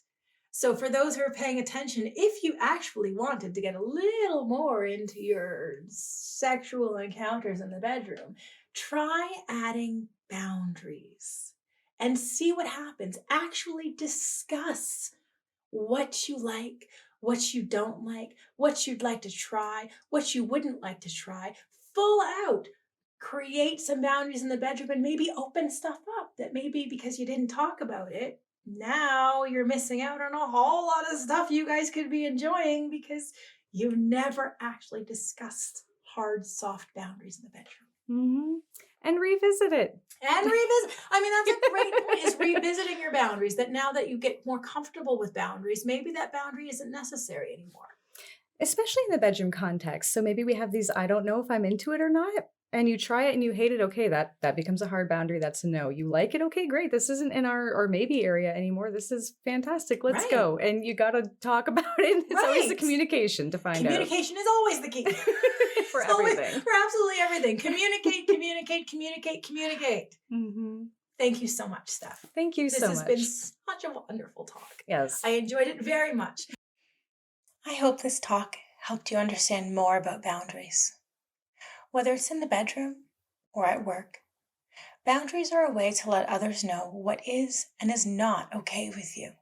[SPEAKER 1] So, for those who are paying attention, if you actually wanted to get a little more into your sexual encounters in the bedroom, try adding boundaries and see what happens. Actually discuss what you like, what you don't like, what you'd like to try, what you wouldn't like to try. Full out. Create some boundaries in the bedroom and maybe open stuff up that maybe because you didn't talk about it, now you're missing out on a whole lot of stuff you guys could be enjoying because you've never actually discussed hard, soft boundaries in the bedroom.
[SPEAKER 2] Mm-hmm. And revisit it.
[SPEAKER 1] And revisit. I mean, that's a great point, is revisiting your boundaries, that now that you get more comfortable with boundaries, maybe that boundary isn't necessary anymore.
[SPEAKER 2] Especially in the bedroom context. So maybe we have these, I don't know if I'm into it or not. And you try it and you hate it. Okay, that becomes a hard boundary. That's a no. You like it. Okay, great. This isn't in our maybe area anymore. This is fantastic. Let's
[SPEAKER 1] Right.
[SPEAKER 2] go. And you got to talk about it. It's always the
[SPEAKER 1] Right.
[SPEAKER 2] communication to find
[SPEAKER 1] Communication is always the key.
[SPEAKER 2] out. For everything.
[SPEAKER 1] For absolutely everything. Communicate, communicate, communicate, communicate.
[SPEAKER 2] Mm-hmm.
[SPEAKER 1] Thank you so much, Steph.
[SPEAKER 2] Thank you so much.
[SPEAKER 1] This has been such a wonderful talk.
[SPEAKER 2] Yes.
[SPEAKER 1] I enjoyed it very much. I hope this talk helped you understand more about boundaries. Whether it's in the bedroom or at work, boundaries are a way to let others know what is and is not okay with you.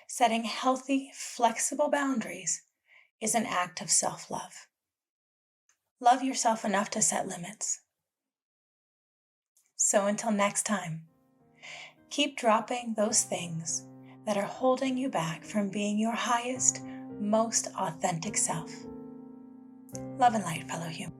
[SPEAKER 1] Setting healthy, flexible boundaries is an act of self-love. Love yourself enough to set limits. So until next time, keep dropping those things that are holding you back from being your highest, most authentic self. Love and light, fellow human.